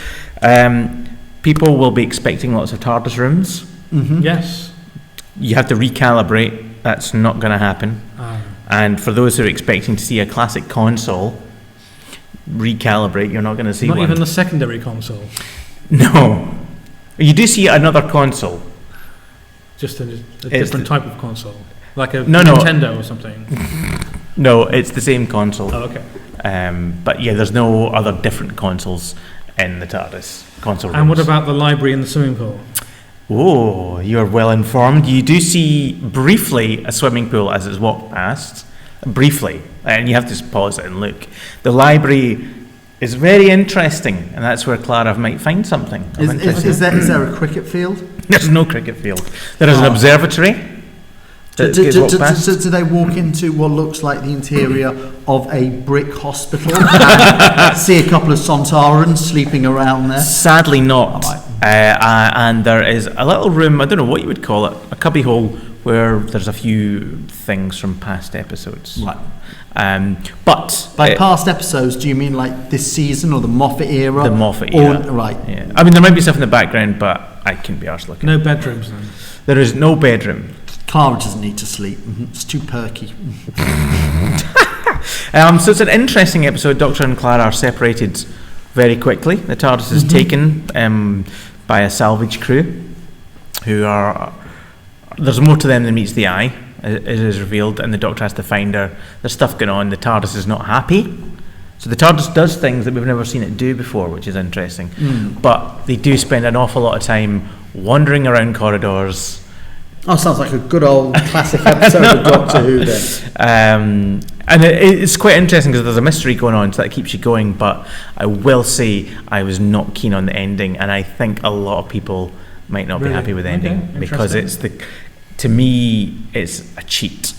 people will be expecting lots of TARDIS rooms. Mm-hmm. Yes. You have to recalibrate. That's not going to happen. And for those who are expecting to see a classic console, recalibrate. You're not going to see not one. Not even the secondary console. No. You do see another console. Just a different type of console, like a Nintendo or something. No, it's the same console. Oh, okay. But yeah, there's no other different consoles in the TARDIS console rooms. And what about the library and the swimming pool? Oh, you're well informed. You do see briefly a swimming pool as it's walked past. Briefly. And you have to pause it and look. The library is very interesting, and that's where Clara might find something. Is there a cricket field? There's no cricket field. There is an observatory. Do they walk into what looks like the interior of a brick hospital? See a couple of Sontarans sleeping around there? Sadly not. And there is a little room, I don't know what you would call it, a cubby hole where there's a few things from past episodes. Right. But by past episodes, do you mean like this season or the Moffat era? The Moffat era. Right. Yeah. I mean, there might be stuff in the background, but I couldn't be arsed looking. No bedrooms then? There is no bedroom. Clara doesn't need to sleep. It's too perky. So it's an interesting episode. Doctor and Clara are separated very quickly. The TARDIS is taken by a salvage crew who are... There's more to them than meets the eye, it is revealed, and the Doctor has to find her. There's stuff going on. The TARDIS is not happy. So the TARDIS does things that we've never seen it do before, which is interesting. But they do spend an awful lot of time wandering around corridors. Oh, sounds like a good old classic episode of Doctor Who then. And it's quite interesting because there's a mystery going on, so that keeps you going. But I will say I was not keen on the ending, and I think a lot of people might not be happy with the ending because to me it's a cheat,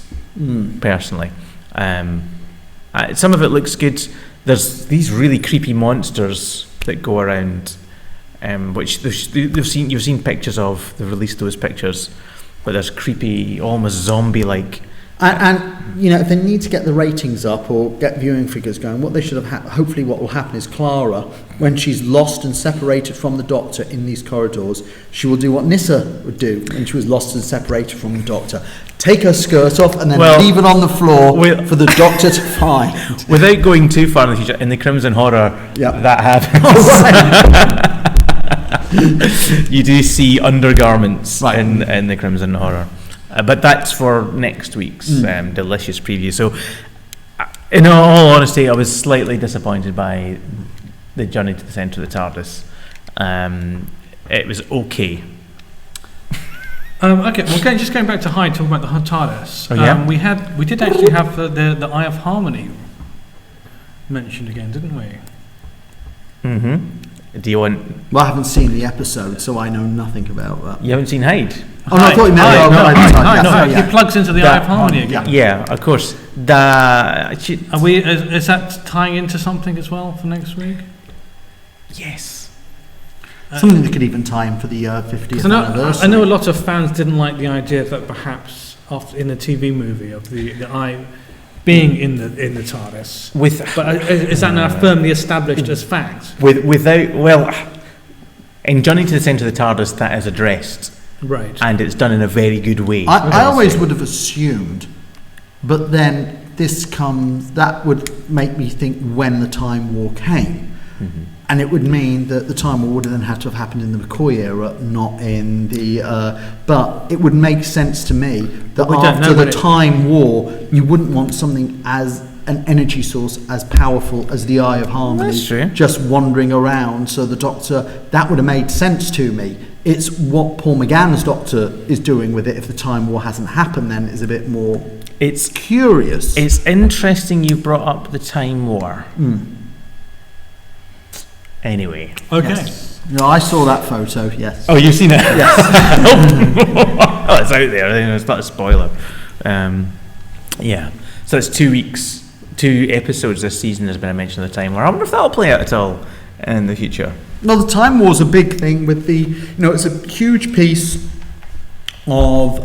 personally. Some of it looks good. There's these really creepy monsters that go around, which you've seen pictures of. They've released those pictures. But there's creepy, almost zombie-like. And you know, if they need to get the ratings up or get viewing figures going, what they should have hopefully what will happen is Clara, when she's lost and separated from the Doctor in these corridors, she will do what Nyssa would do when she was lost and separated from the Doctor. Take her skirt off and then leave it on the floor for the Doctor to find. Without going too far in the future, in the Crimson Horror, that happens. Oh, right. You do see undergarments in the Crimson Horror, but that's for next week's delicious preview. So, in all honesty, I was slightly disappointed by the journey to the centre of the TARDIS. It was okay. Okay, well, just going back to Hyde, talking about the TARDIS. We did actually have the Eye of Harmony mentioned again, didn't we? Mm-hmm. Do you want... Well, I haven't seen the episode, so I know nothing about that. You haven't seen Hyde? Oh, no, I thought you meant... Hyde. He plugs into the Eye of Harmony again. Yeah, of course. Is that tying into something as well for next week? Yes. Something that could even tie in for the 50th anniversary. I know a lot of fans didn't like the idea that perhaps in the TV movie of the Eye being in the TARDIS, but is that now firmly established as fact? In Journey to the Centre of the TARDIS, that is addressed, right, and it's done in a very good way. I always would have assumed, but then that would make me think when the Time War came, and it would mean that the Time War would then have to have happened in the McCoy era, not in the. But it would make sense to me that after the Time War, you wouldn't want something as an energy source as powerful as the Eye of Harmony just wandering around. So the Doctor, that would have made sense to me. It's what Paul McGann's Doctor is doing with it. If the Time War hasn't happened, then is a bit more. It's curious. It's interesting you brought up the Time War. Anyway. Okay. Yes. No, I saw that photo, yes. Oh, you've seen it? Yes. Oh, it's out there. It's not a spoiler. So it's 2 weeks, 2 episodes this season has been a mention of the Time War. I wonder if that'll play out at all in the future. Well, the Time War's a big thing with it's a huge piece of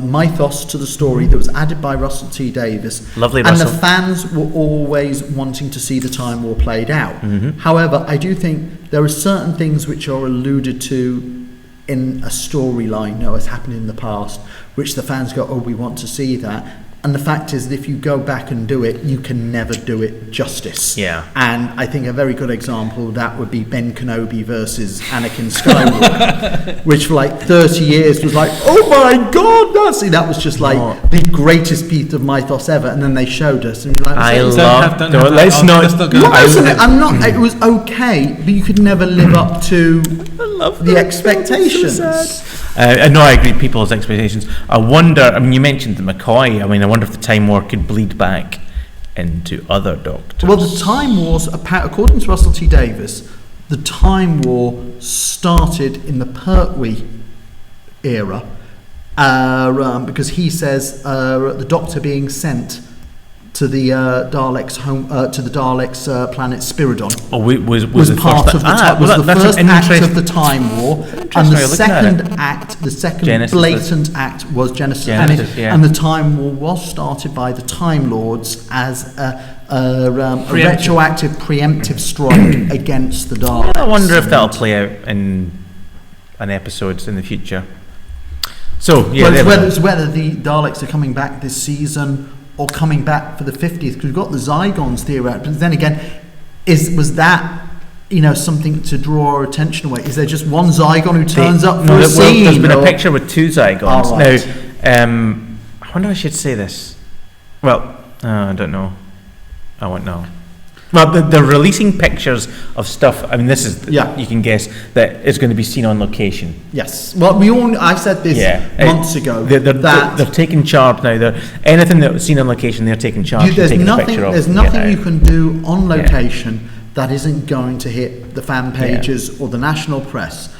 mythos to the story that was added by Russell T Davies. Lovely, and Russell. the fans were always wanting to see the Time War played out. However, I do think there are certain things which are alluded to in a storyline, as happened in the past, which the fans go, we want to see that. And the fact is that if you go back and do it, you can never do it justice. Yeah. And I think a very good example of that would be Ben Kenobi versus Anakin Skywalker, which for like 30 years was like, oh my God, that was just like the greatest piece of mythos ever. And then they showed us, and you're like, let's not go. It was okay, but you could never live up to the expectations. No, I agree. People's expectations. I wonder. You mentioned the McCoy. I wonder if the Time War could bleed back into other Doctors. Well, the Time Wars, according to Russell T Davies, the Time War started in the Pertwee era because he says the Doctor being sent to the Daleks' home to the Daleks' planet Spiridon was part of the first act of the Time War, and the second blatant act was Genesis, and the Time War was started by the Time Lords as a retroactive preemptive strike against the Daleks. I wonder if that'll play out in an episode in the future. So it's whether the Daleks are coming back this season or coming back for the 50th, because we've got the Zygons theory out. But then again, was that something to draw our attention away? Is there just one Zygon who turns up for a scene? There's been a picture with two Zygons. Oh, right. Now, I wonder if I should say this. Well, I don't know. I won't know. Well, they're releasing pictures of stuff. This is you can guess that it's going to be seen on location. Yes. Well, I said this months ago. They're taking charge now. Anything that's seen on location, they're taking charge. There's nothing you can do on location that isn't going to hit the fan pages or the national press.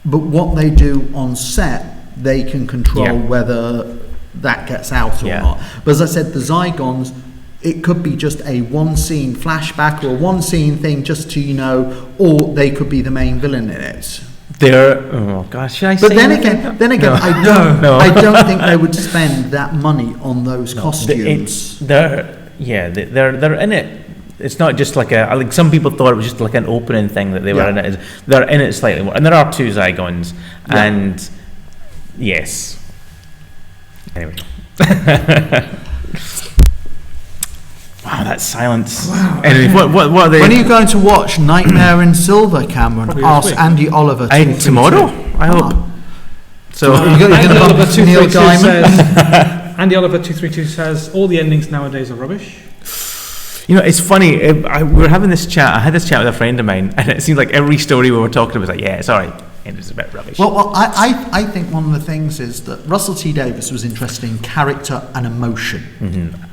But what they do on set, they can control whether that gets out or not. But as I said, the Zygons, it could be just a one scene flashback or a one scene thing just to or they could be the main villain in it. Should I say? But then again, I don't think they would spend that money on those costumes. They're in it. It's not just like some people thought it was just like an opening thing that they were in it. They're in it slightly more, and there are two Zygons, and yes. Anyway. Wow, that silence. Wow. Anyway, what are they? When are you going to watch Nightmare in Silver, Cameron? Ask Andy Oliver. Tomorrow, I hope. So Andy Oliver 232 says. Andy Oliver 232 says all the endings nowadays are rubbish. It's funny. We were having this chat. I had this chat with a friend of mine, and it seemed like every story we were talking about was like, it's all right. And it's a bit rubbish. Well, I think one of the things is that Russell T Davies was interested in character and emotion. Mm-hmm.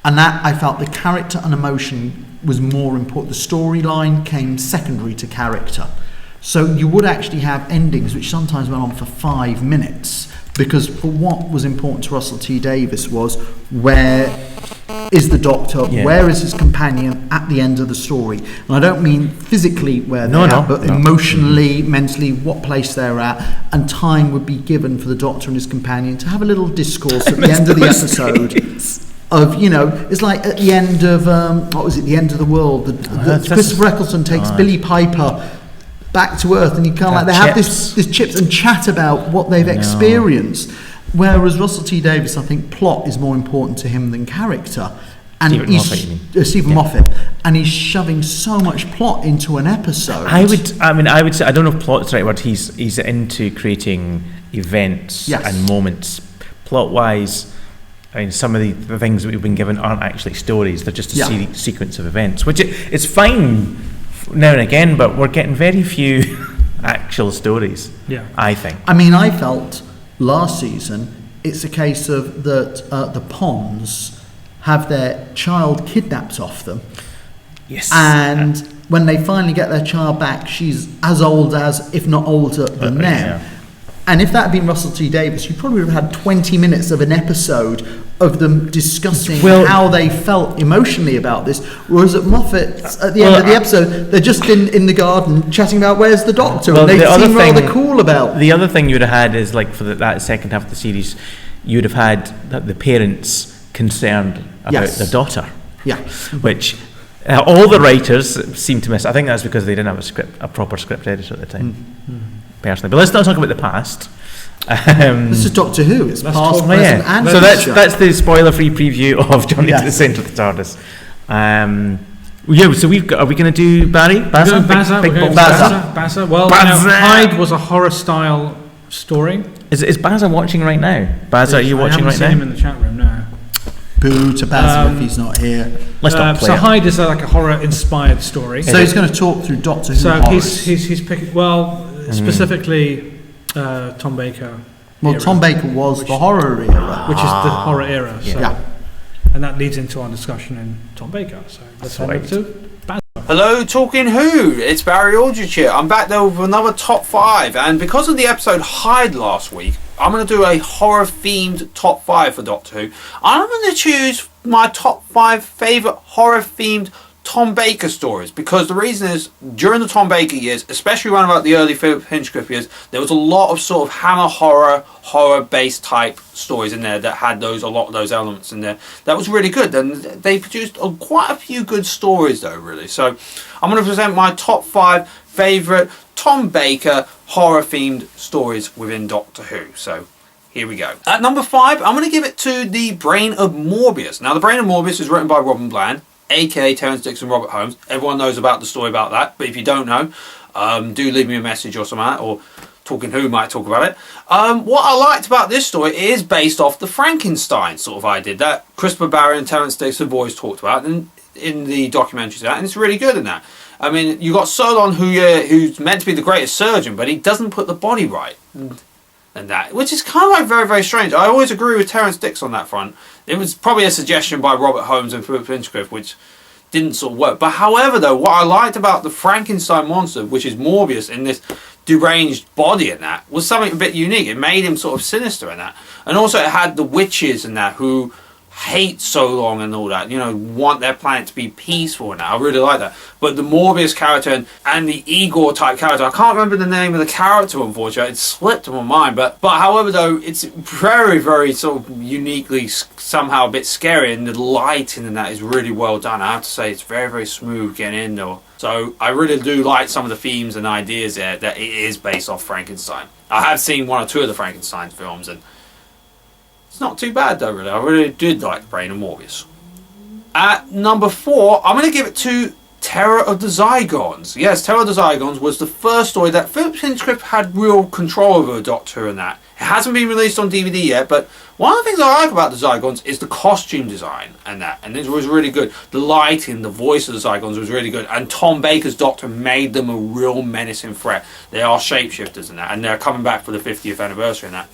And that I felt the character and emotion was more important. The storyline came secondary to character. So you would actually have endings which sometimes went on for 5 minutes, because for what was important to Russell T Davies was where is the Doctor, where is his companion at the end of the story. And I don't mean physically where they're at, but emotionally, mentally, what place they're at. And time would be given for the Doctor and his companion to have a little discourse at the end of the episode. It's like at the end of the end of the world. Christopher Eccleston takes Billy Piper back to Earth, and you kind of they have this chips and chat about what they've experienced. Whereas Russell T Davies, I think, plot is more important to him than character. And Stephen Moffat, and he's shoving so much plot into an episode. I would say, I don't know if plot's the right word. He's into creating events and moments. Plot wise, some of the things that we've been given aren't actually stories. They're just a sequence of events, which it's fine now and again, but we're getting very few actual stories, I think. I felt last season it's a case of that the Ponds have their child kidnapped off them. Yes. And when they finally get their child back, she's as old as, if not older than them. And if that had been Russell T Davies, you probably would have had 20 minutes of an episode of them discussing how they felt emotionally about this. Whereas at Moffat, at the end of the episode, they're just in the garden chatting about where's the doctor, and they seem rather cool about. The other thing you would have had is, like, for that second half of the series, you would have had the parents concerned about their daughter. Yeah. Which all the writers seem to miss. I think that's because they didn't have a proper script editor at the time, personally. But let's not talk about the past. This is Doctor Who. It's past, present, and so future. that's the spoiler-free preview of Journey to the Centre of the TARDIS. So we've got. Are we going to do Barry? Baza? Baza. Well, Hyde was a horror-style story. Is Baza watching right now? Baza, are you watching right now? I haven't seen him in the chat room now. Boo to Baza if he's not here. Let's not play So Hyde is like a horror-inspired story. So he's going to talk through Doctor Who. So he's picking specifically Tom Baker. Well, era, Tom Baker was the horror era, which is the horror era. So, yeah. And that leads into our discussion in Tom Baker. So let's head over to Baza. Hello, Talking Who. It's Barry Aldridge here. I'm back there with another top 5, and because of the episode Hyde last week, I'm going to do a horror-themed top 5 for Doctor Who. I'm going to choose my top 5 favourite horror-themed Tom Baker stories, because the reason is, during the Tom Baker years, especially around about the early Philip Hinchcliffe years, there was a lot of sort of Hammer horror-based type stories in there that had a lot of those elements in there. That was really good, and they produced quite a few good stories though, really. So I'm going to present my top 5 favourite Tom Baker horror-themed stories within Doctor Who. So here we go. At number 5, I'm going to give it to The Brain of Morbius. Now, The Brain of Morbius is written by Robin Bland, aka Terence Dicks and Robert Holmes. Everyone knows about the story about that, but if you don't know, do leave me a message or something like that, or Talking Who might talk about it. What I liked about this story is based off the Frankenstein sort of idea that Christopher Barry and Terence Dicks have always talked about in the documentaries, and it's really good in that. I mean, you got Solon, who's meant to be the greatest surgeon, but he doesn't put the body right, and that, which is kind of like very, very strange. I always agree with Terence Dicks on that front. It was probably a suggestion by Robert Holmes and Philip Hinchcliffe, which didn't sort of work. But however, though, what I liked about the Frankenstein monster, which is Morbius in this deranged body and that, was something a bit unique. It made him sort of sinister in that. And also it had the witches and that who hate Solon and all that, want their planet to be peaceful and that. I really like that. But the Morbius character and the Igor type character, I can't remember the name of the character, unfortunately. It slipped on my mind. But however, though, it's very, very sort of uniquely somehow a bit scary, and the lighting in that is really well done. I have to say, it's very, very smooth getting in though. So I really do like some of the themes and ideas there, that it is based off Frankenstein. I have seen 1 or 2 of the Frankenstein films, and it's not too bad though, really. I really did like The Brain of Morbius. At number 4, I'm going to give it to Terror of the Zygons. Yes, Terror of the Zygons was the first story that Philip Hinchcliffe had real control over Doctor Who and that. It hasn't been released on DVD yet, but one of the things I like about the Zygons is the costume design and that. And it was really good. The lighting, the voice of the Zygons was really good. And Tom Baker's Doctor made them a real menacing threat. They are shapeshifters and that. And they're coming back for the 50th anniversary and that.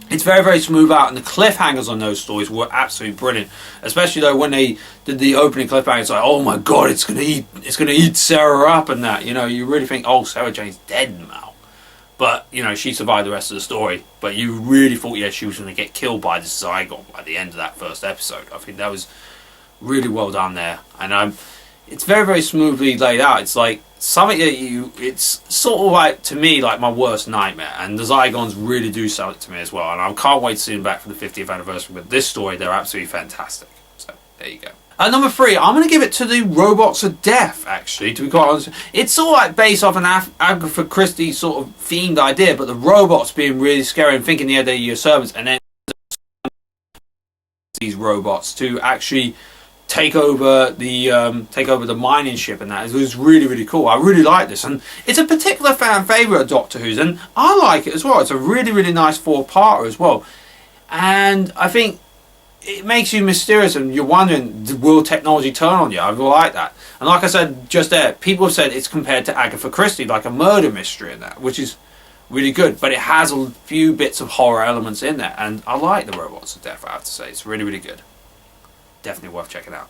It's very, very smooth out, and the cliffhangers on those stories were absolutely brilliant. Especially though when they did the opening cliffhanger, it's like, oh my god, it's gonna eat Sarah up and that. You really think, oh, Sarah Jane's dead now. But she survived the rest of the story. But you really thought, yeah, she was gonna get killed by this Zygon by the end of that first episode. I think that was really well done there, and it's very, very smoothly laid out. It's like something that it's sort of like, to me, like my worst nightmare, and the Zygons really do sell it to me as well, and I can't wait to see them back for the 50th anniversary. But this story, they're absolutely fantastic. So there you go. At number 3, I'm going to give it to the Robots of Death, actually, to be quite honest. It's sort of like based off an Agatha Christie sort of themed idea, but the robots being really scary and thinking they're your servants, and then these robots to actually take over the mining ship and that. It was really, really cool. I really like this, and it's a particular fan favourite of Doctor Who's, and I like it as well. It's a really, really nice 4-parter as well, and I think it makes you mysterious and you're wondering, will technology turn on you? I really like that. And like I said just there, people have said it's compared to Agatha Christie, like a murder mystery and that, which is really good, but it has a few bits of horror elements in there, and I like the Robots of Death, I have to say. It's really, really good. Definitely worth checking out.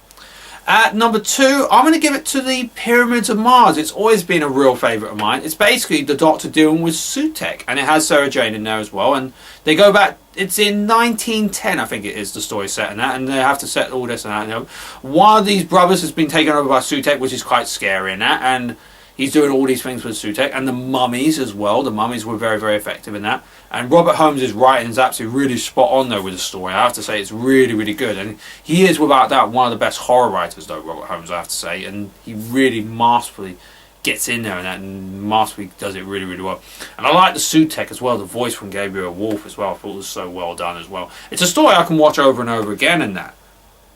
At number 2, I'm going to give it to the Pyramids of Mars. It's always been a real favourite of mine. It's basically the Doctor dealing with Sutekh, and it has Sarah Jane in there as well. And they go back, it's in 1910, I think it is, the story set in that, and they have to set all this and that. And one of these brothers has been taken over by Sutekh, which is quite scary in that, and he's doing all these things with Sutekh, and the mummies as well. The mummies were very, very effective in that. And Robert Holmes' writing is absolutely really spot on though with the story. I have to say it's really, really good. And he is without doubt one of the best horror writers though, Robert Holmes, I have to say. And he really masterfully gets in there and masterfully does it really, really well. And I like the Sutekh as well, the voice from Gabriel Wolfe as well. I thought it was so well done as well. It's a story I can watch over and over again in that.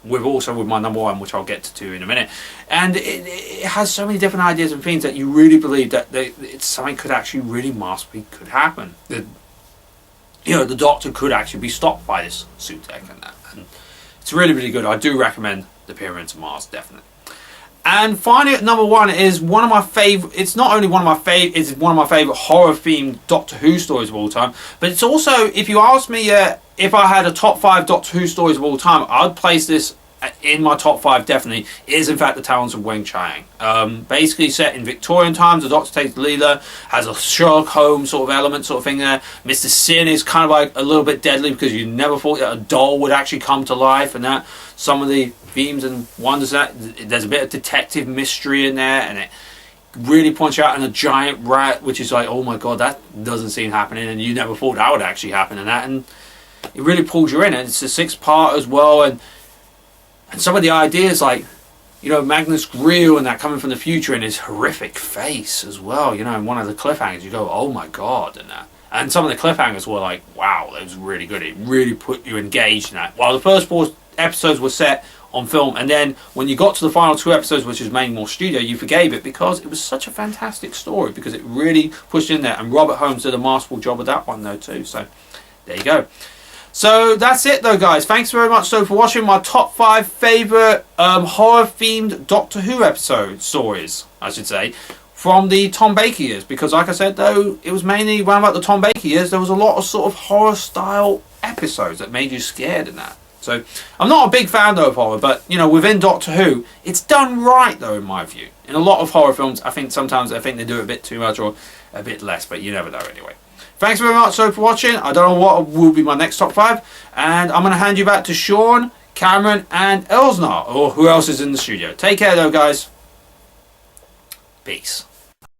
With my number 1, which I'll get to in a minute. And it has so many different ideas and things that you really believe that it's something could actually really masterfully could happen. The Doctor could actually be stopped by this Sutekh and that. And it's really, really good. I do recommend the Pyramids of Mars, definitely. And finally, at number 1 is one of my favourite. It's not only one of my favourite. It's one of my favourite horror-themed Doctor Who stories of all time. But it's also, if you ask me, if I had a top 5 Doctor Who stories of all time, I'd place this in my top 5 definitely. It is in fact the Talons of Weng-Chiang. Basically set in Victorian times, the Doctor takes the leader, has a Sherlock Holmes sort of element sort of thing there. Mr. Sin is kind of like a little bit deadly because you never thought that a doll would actually come to life, and that some of the themes and wonders that there's a bit of detective mystery in there, and it really points you out, and a giant rat, which is like, oh my god, that doesn't seem happening, and you never thought that would actually happen, and that, and it really pulls you in. And it's a 6-part as well, and some of the ideas, like, Magnus Greel and that coming from the future, and his horrific face as well, and one of the cliffhangers, you go, oh my god, and that. And some of the cliffhangers were like, wow, that was really good. It really put you engaged in that. While the first 4 episodes were set on film, and then when you got to the final 2 episodes, which was mainly more studio, you forgave it because it was such a fantastic story, because it really pushed in there. And Robert Holmes did a masterful job of that one though too. So there you go. So that's it though, guys. Thanks very much for watching my top 5 favourite horror themed Doctor Who stories, I should say, from the Tom Baker years. Because like I said though, it was mainly around about the Tom Baker years, there was a lot of sort of horror style episodes that made you scared in that. So I'm not a big fan though of horror, but within Doctor Who, it's done right though in my view. In a lot of horror films, I think sometimes they do it a bit too much or a bit less, but you never know anyway. Thanks very much for watching. I don't know what will be my next top 5, and I'm going to hand you back to Sean, Cameron and Elsnar, or who else is in the studio. Take care though, guys. Peace.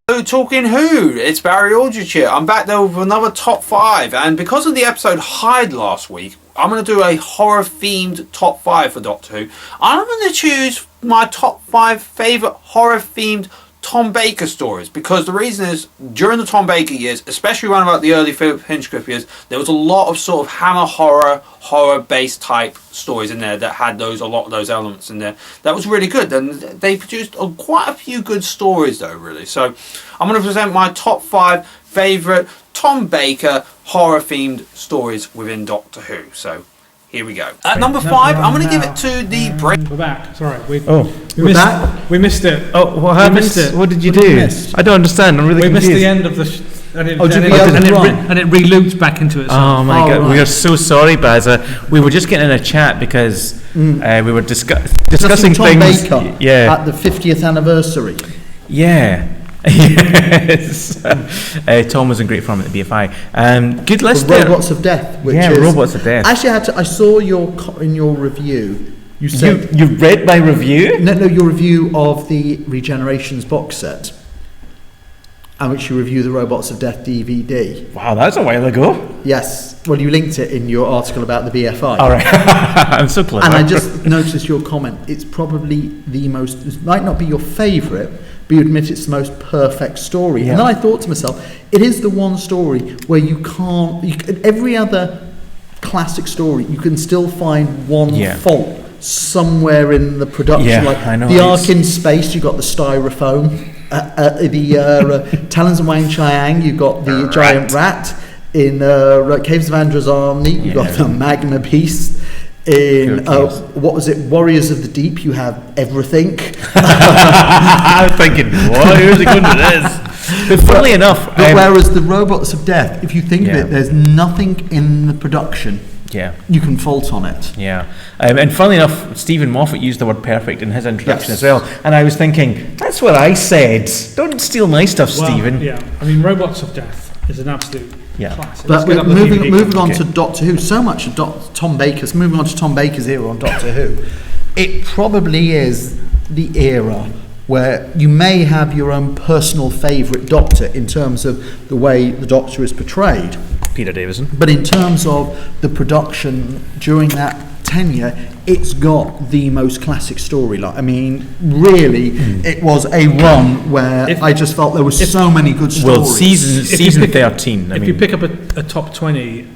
So, Talking Who, it's Barry Aldridge here. I'm back there with another top 5, and because of the episode Hyde last week, I'm going to do a horror themed top 5 for Doctor Who. I'm going to choose my top 5 favourite horror themed Tom Baker stories, because the reason is, during the Tom Baker years, especially around about the early Philip Hinchcliffe years, there was a lot of sort of Hammer horror based type stories in there that had a lot of those elements in there. That was really good, and they produced quite a few good stories though, really. So I'm going to present my top 5 favourite Tom Baker horror themed stories within Doctor Who. So here we go. At number 5, I'm going to give it to the break. We're back. Sorry, we missed it. Oh, what happened? What did you do? I don't understand. I'm really confused. We missed the end of the. And it re-looped back into itself. Oh my god, right. We are so sorry, Baz. We were just getting in a chat because we were discussing Tom things. Baker at the 50th anniversary. Yeah. Yes. Tom was in great form at the BFI. Good list there. Robots of Death. Which is, Robots of Death. Actually, I saw in your review. You said you read my review? No, your review of the Regenerations box set, and which you review the Robots of Death DVD. Wow, that's a while ago. Yes. Well, you linked it in your article about the BFI. All right. I'm so clever. And I just noticed your comment. It's probably the most. It might not be your favourite, but you admit it's the most perfect story. Yeah. And then I thought to myself, it is the one story where you can't. Every other classic story, you can still find one fault somewhere in the production. Yeah, like I know. The Ark in Space, you got the styrofoam. The Talons of Weng-Chiang, you got the giant rat. In Caves of Androzani, you got the Magna Beast. In what was it? Warriors of the Deep, you have everything. I'm thinking, where's he going to this? But funnily enough, whereas the Robots of Death, if you think of it, there's nothing in the production you can fault on it. Yeah. And funnily enough, Stephen Moffat used the word perfect in his introduction as well. And I was thinking, that's what I said. Don't steal my stuff, Stephen. Yeah. I mean, Robots of Death is an absolute classic. But moving on to Doctor Who, so much of Tom Baker's era on Doctor Who, it probably is the era where you may have your own personal favourite Doctor in terms of the way the Doctor is portrayed. Peter Davison. But in terms of the production during that tenure, it's got the most classic storyline. I mean, really, it was a run where I just felt there were so many good stories. Well, season 13. If you pick up a top 20,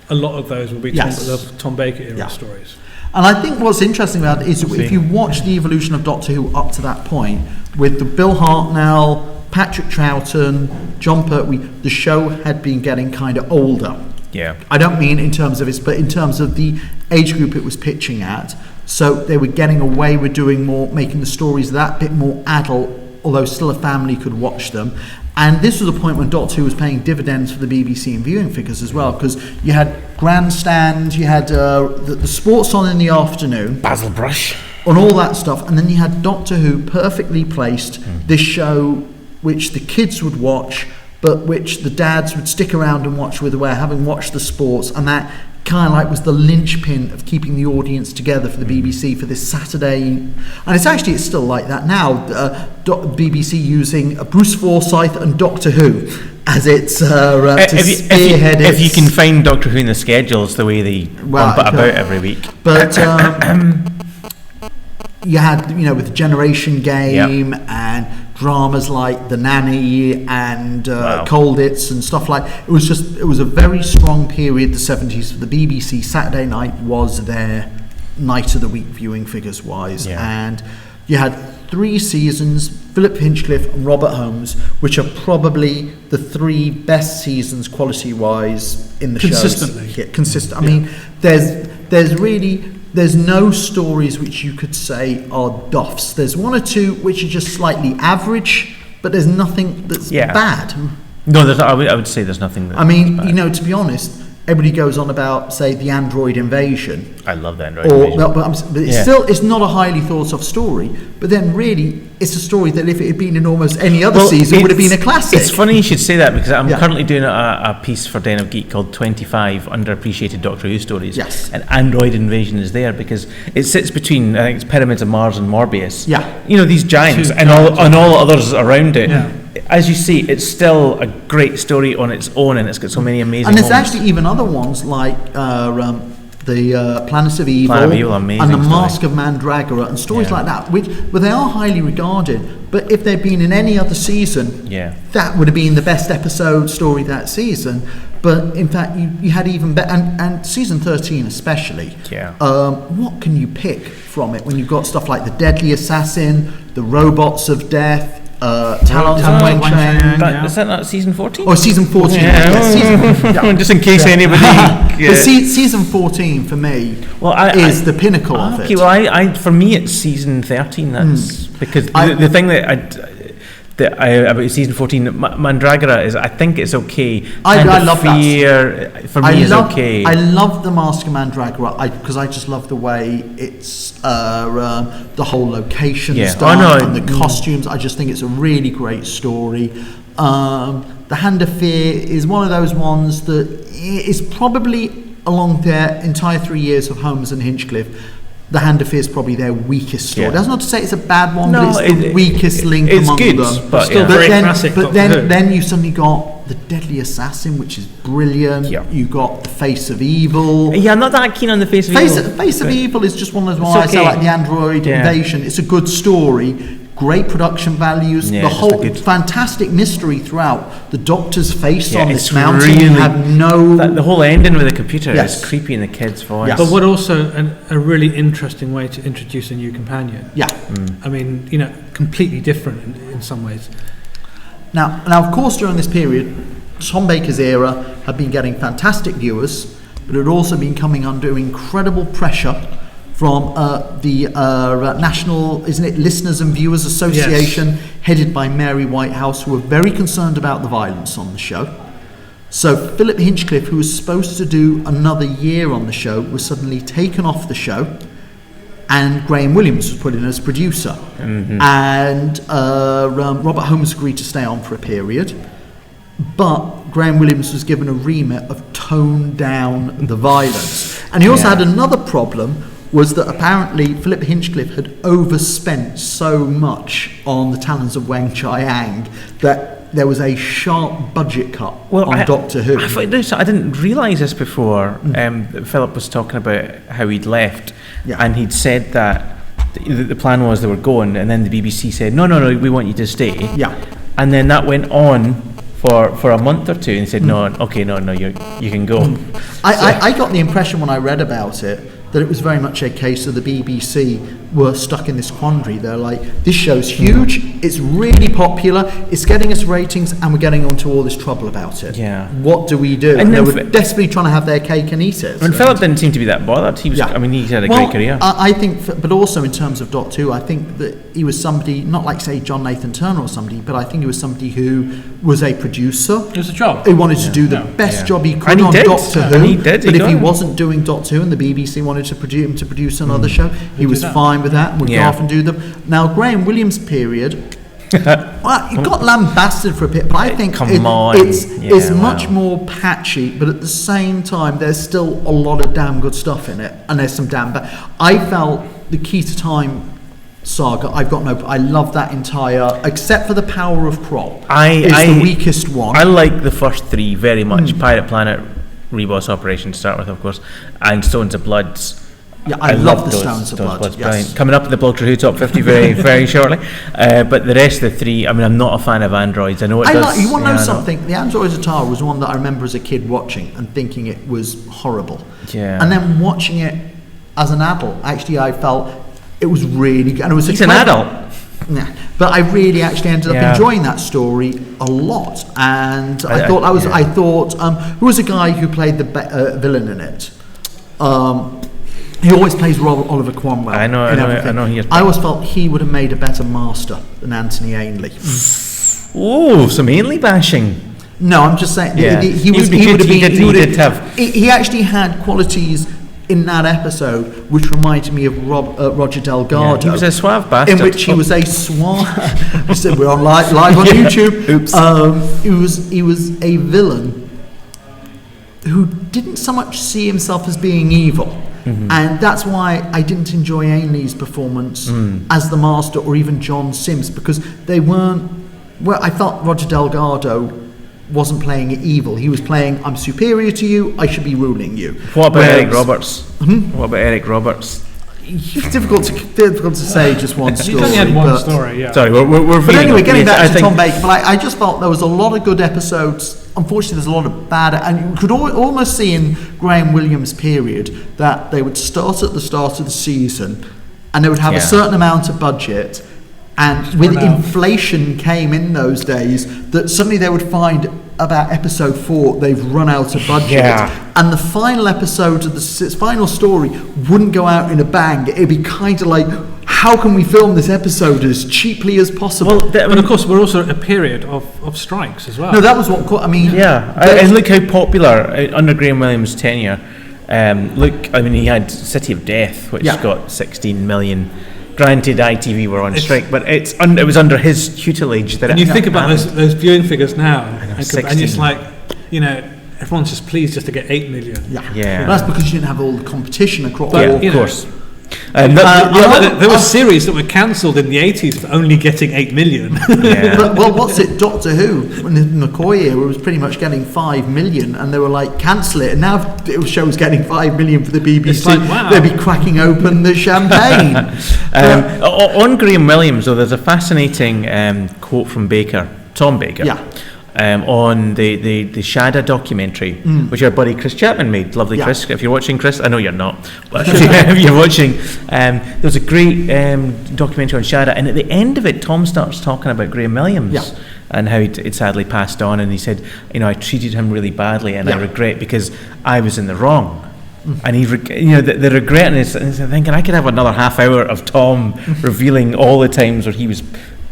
a lot of those will be Tom Baker era stories. And I think what's interesting about it is if you watch the evolution of Doctor Who up to that point, with the Bill Hartnell, Patrick Troughton, John Pertwee, the show had been getting kind of older. Yeah. I don't mean in terms of but in terms of the age group it was pitching at. So they were getting away with doing more, making the stories that bit more adult, although still a family could watch them. And this was a point when Doctor Who was paying dividends for the BBC and viewing figures as well, because you had Grandstand, you had the sports on in the afternoon, Basil Brush, and all that stuff, and then you had Doctor Who perfectly placed, this show which the kids would watch, but which the dads would stick around and watch with having watched the sports, and that kind of like was the linchpin of keeping the audience together for the BBC for this Saturday. And it's still like that now. BBC using Bruce Forsyth and Doctor Who as its spearhead. If you can find Doctor Who in the schedules the way they bump it about every week. But you had, with the Generation Game and dramas like The Nanny and Colditz and stuff like. It was a very strong period, the 70s for the BBC. Saturday night was their night of the week viewing figures wise, and you had 3 seasons, Philip Hinchcliffe and Robert Holmes, which are probably the 3 best seasons quality wise in the consistently. shows. Consistent. I mean, there's no stories which you could say are duffs. There's 1 or 2 which are just slightly average, but there's nothing that's bad. No, I would say there's nothing that's bad. To be honest, everybody goes on about, say, the android invasion. I love the android invasion. But it's not a highly thought of story. But then really, it's a story that if it had been in almost any other season, would have been a classic. It's funny you should say that, because I'm currently doing a piece for Den of Geek called 25 Underappreciated Doctor Who Stories. Yes. And Android Invasion is there because it sits between, I think it's Pyramids of Mars and Morbius. Yeah. These giants and all others around it. Yeah. As you see, it's still a great story on its own, and it's got so many amazing moments. And there's actually even other ones like the Planet of Evil, amazing and the Mask of Mandragora, and stories like that, which they are highly regarded. But if they'd been in any other season, that would have been the best episode story that season. But in fact, you had even better, and season 13 especially. Yeah. What can you pick from it when you've got stuff like the Deadly Assassin, the Robots of Death? Talons and Wen Chang. Is that not season 14? Oh, season 14. Just in case anybody. Season 14 for me is the pinnacle of it. Okay, well, for me it's season 13. That's because the thing about season 14, Mandragora is, I think it's okay. I love that. For me, is okay. I love the Mask of Mandragora because I just love the way it's the whole location style and the costumes. I just think it's a really great story. The Hand of Fear is one of those ones that is probably, along their entire 3 years of Holmes and Hinchcliffe, The Hand of Fear is probably their weakest story. That's not to say it's a bad one, but it's the weakest link among them. But still very classic. But then you suddenly got The Deadly Assassin, which is brilliant. You got The Face of Evil. Yeah, I'm not that keen on The Face of Evil. Face of Evil is just one of those ones I say, like the Android Invasion. It's a good story. Great production values, the whole fantastic mystery throughout. The Doctor's face on this mountain, really, you have the whole ending with the computer is creepy in the kid's voice. But what also a really interesting way to introduce a new companion. I mean, completely different in some ways. Now, of course, during this period, Tom Baker's era had been getting fantastic viewers, but it had also been coming under incredible pressure from the National, Listeners and Viewers Association, headed by Mary Whitehouse, who were very concerned about the violence on the show. So Philip Hinchcliffe, who was supposed to do another year on the show, was suddenly taken off the show, and Graham Williams was put in as producer. And Robert Holmes agreed to stay on for a period, but Graham Williams was given a remit of tone down the violence. And he also had another problem, was that apparently Philip Hinchcliffe had overspent so much on the talents of Wang Chiang that there was a sharp budget cut on Doctor Who. I didn't realise this before. Philip was talking about how he'd left, and he'd said that the plan was they were going, and then the BBC said, no, we want you to stay. Yeah. And then that went on for a month or two, and he said, no, you can go. I got the impression when I read about it that it was very much a case of the BBC were stuck in this quandary. They're like, this show's huge, it's really popular, it's getting us ratings, and we're getting onto all this trouble about it. Yeah. What do we do? And they were desperately trying to have their cake and eat it. And Philip didn't seem to be that bothered. He was. I mean, he's had a great career. I think, but also in terms of Doctor Who, I think that he was somebody, not like say John Nathan Turner or somebody, but I think he was somebody who was a producer. It was a job. He wanted to do the best job he could on Doctor Who. But if he wasn't doing Doctor Who and the BBC wanted to produce another show, he was fine with that. Would go off and do them. Now Graham Williams' period, well, he got lambasted for a bit, but I think it's much more patchy. But at the same time, there's still a lot of damn good stuff in it, and there's some damn bad. I felt the Key to Time saga, I love that entire, except for the Power of Kroll. It's the weakest one. I like the first three very much. Pirate Planet, Reboss Operation to start with, of course, and Stones of Bloods. Yeah, I love the Stones of Blood. Yes. Coming up in the Broadchurch Who Top 50 very, very shortly. But the rest of the three, I mean, I'm not a fan of androids. I know it does. You want to know something? The Androids of Tara was one that I remember as a kid watching and thinking it was horrible. Yeah. And then watching it as an adult, actually, I felt it was really good. And it was He's an adult. Yeah, but I really actually ended up enjoying that story a lot. And I thought who was the guy who played the villain in it? He always plays Oliver Cromwell. I know. I always felt he would have made a better master than Anthony Ainley. Oh, some Ainley bashing. No, I'm just saying. Yeah. He actually had qualities in that episode which reminded me of Roger Delgado. Yeah, he was a suave bastard. In which he was a suave. I said we're on live on YouTube. Oops. He was a villain who didn't so much see himself as being evil. And that's why I didn't enjoy Ainley's performance as the Master, or even John Sims, because they weren't. Well, I felt Roger Delgado wasn't playing evil. He was playing, I'm superior to you, I should be ruling you. What about Eric Roberts? What about Eric Roberts? It's difficult to say just one story. He's only had one story, yeah. Sorry, we're but anyway, getting back to Tom Baker, but I just felt there was a lot of good episodes. Unfortunately, there's a lot of bad, and you could almost see in Graham Williams' period that they would start at the start of the season, and they would have a certain amount of budget, and with inflation came in those days, that suddenly they would find about episode 4 they've run out of budget, and the final episode of the final story wouldn't go out in a bang. It'd be kind of like, how can we film this episode as cheaply as possible? But of course, we're also at a period of strikes as well. No, that was what I mean. Yeah, and look how popular under Graham Williams' tenure. He had City of Death, which got 16 million. Granted, ITV were on strike, but it was under his tutelage that. And you think about those viewing figures now, and it's like, everyone's just pleased just to get 8 million. Yeah. But that's because you didn't have all the competition across. Of course. There were series that were cancelled in the 80s for only getting 8 million. But, what's it? Doctor Who, when the McCoy era was pretty much getting 5 million, and they were like, cancel it. And now it shows getting 5 million for the BBC. It's like, wow. They'd be cracking open the champagne. On Graham Williams, though, there's a fascinating quote from Tom Baker. On the Shada documentary, which our buddy Chris Chapman made. Lovely Chris. If you're watching, Chris, I know you're not, but if you're watching, there's a great documentary on Shada, and at the end of it, Tom starts talking about Graham Williams and how it sadly passed on, and he said, I treated him really badly, and I regret because I was in the wrong. And he, the regret is thinking I could have another half hour of Tom revealing all the times where he was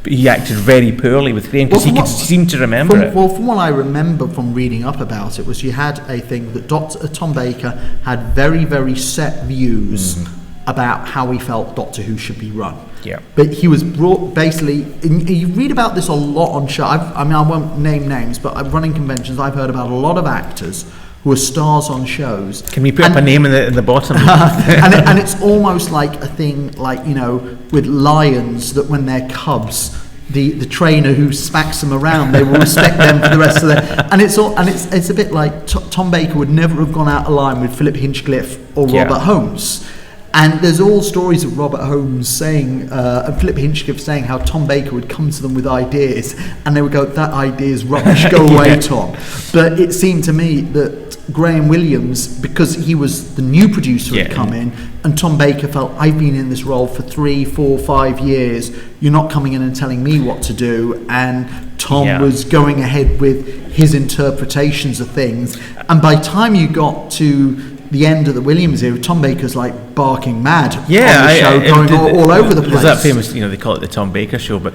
he acted very poorly with Graham because he could seem to remember it. Well, from what I remember from reading up about it, was you had a thing that Tom Baker had very, very set views about how he felt Doctor Who should be run. Yeah. But he was brought, basically, and you read about this a lot on show. I won't name names, but running conventions, I've heard about a lot of actors who are stars on shows. Can we put up a name in the bottom? and it's almost like a thing, like, you know, with lions, that when they're cubs, the trainer who smacks them around, they will respect them for the rest of their. And it's a bit like Tom Baker would never have gone out of line with Philip Hinchcliffe or Robert Holmes. And there's all stories of Robert Holmes saying, and Philip Hinchcliffe saying how Tom Baker would come to them with ideas, and they would go, "That idea is rubbish, go away, Tom." But it seemed to me that Graham Williams, because he was the new producer, had come in, and Tom Baker felt, "I've been in this role for 3, 4, 5 years, you're not coming in and telling me what to do," and Tom was going ahead with his interpretations of things, and by the time you got to the end of the Williams era, Tom Baker's like barking mad on the show, going all over the place. There's that famous, you know, they call it the Tom Baker show, but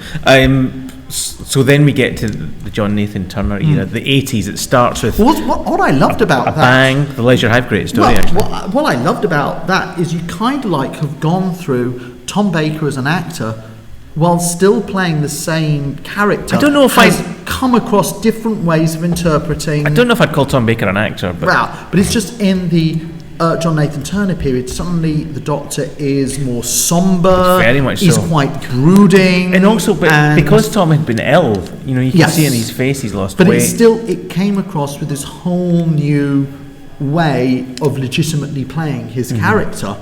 so then we get to the John Nathan Turner era, the 80s. It starts with what I loved about that. Bang, the Leisure Hive, great story, actually. What I loved about that is you kind of like have gone through Tom Baker as an actor while still playing the same character. I don't know if I've come across different ways of interpreting. I don't know if I'd call Tom Baker an actor, but it's just in the John Nathan Turner period, suddenly the Doctor is more somber. Very much so. He's quite brooding, and also, because Tom had been ill, you know, you can see in his face he's lost weight. But it came across with this whole new way of legitimately playing his character.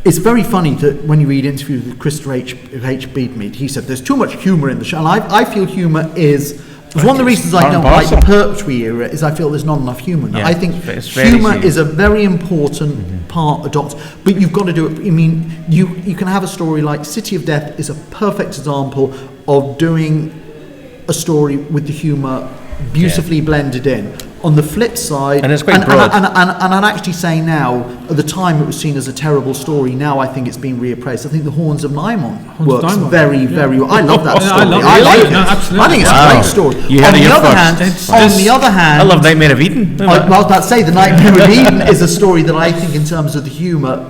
It's very funny that when you read interviews with Christopher H. Beadmead, he said there's too much humour in the show. And I feel humour is... one of the reasons I don't like the Pertwee era is I feel there's not enough humour. I think humour is a very important part of Doctor. But you've got to do it... I mean, you can have a story like City of Death is a perfect example of doing a story with the humour beautifully blended in. On the flip side, and it's quite broad. And I'd actually say now, at the time it was seen as a terrible story. Now I think it's been reappraised. I think the Horns of Nimon works very well. I love that story. I like it. Absolutely. I think it's a great story. On the other hand, I love Nightmare of Eden. I was about to say the Nightmare of Eden is a story that I think, in terms of the humour,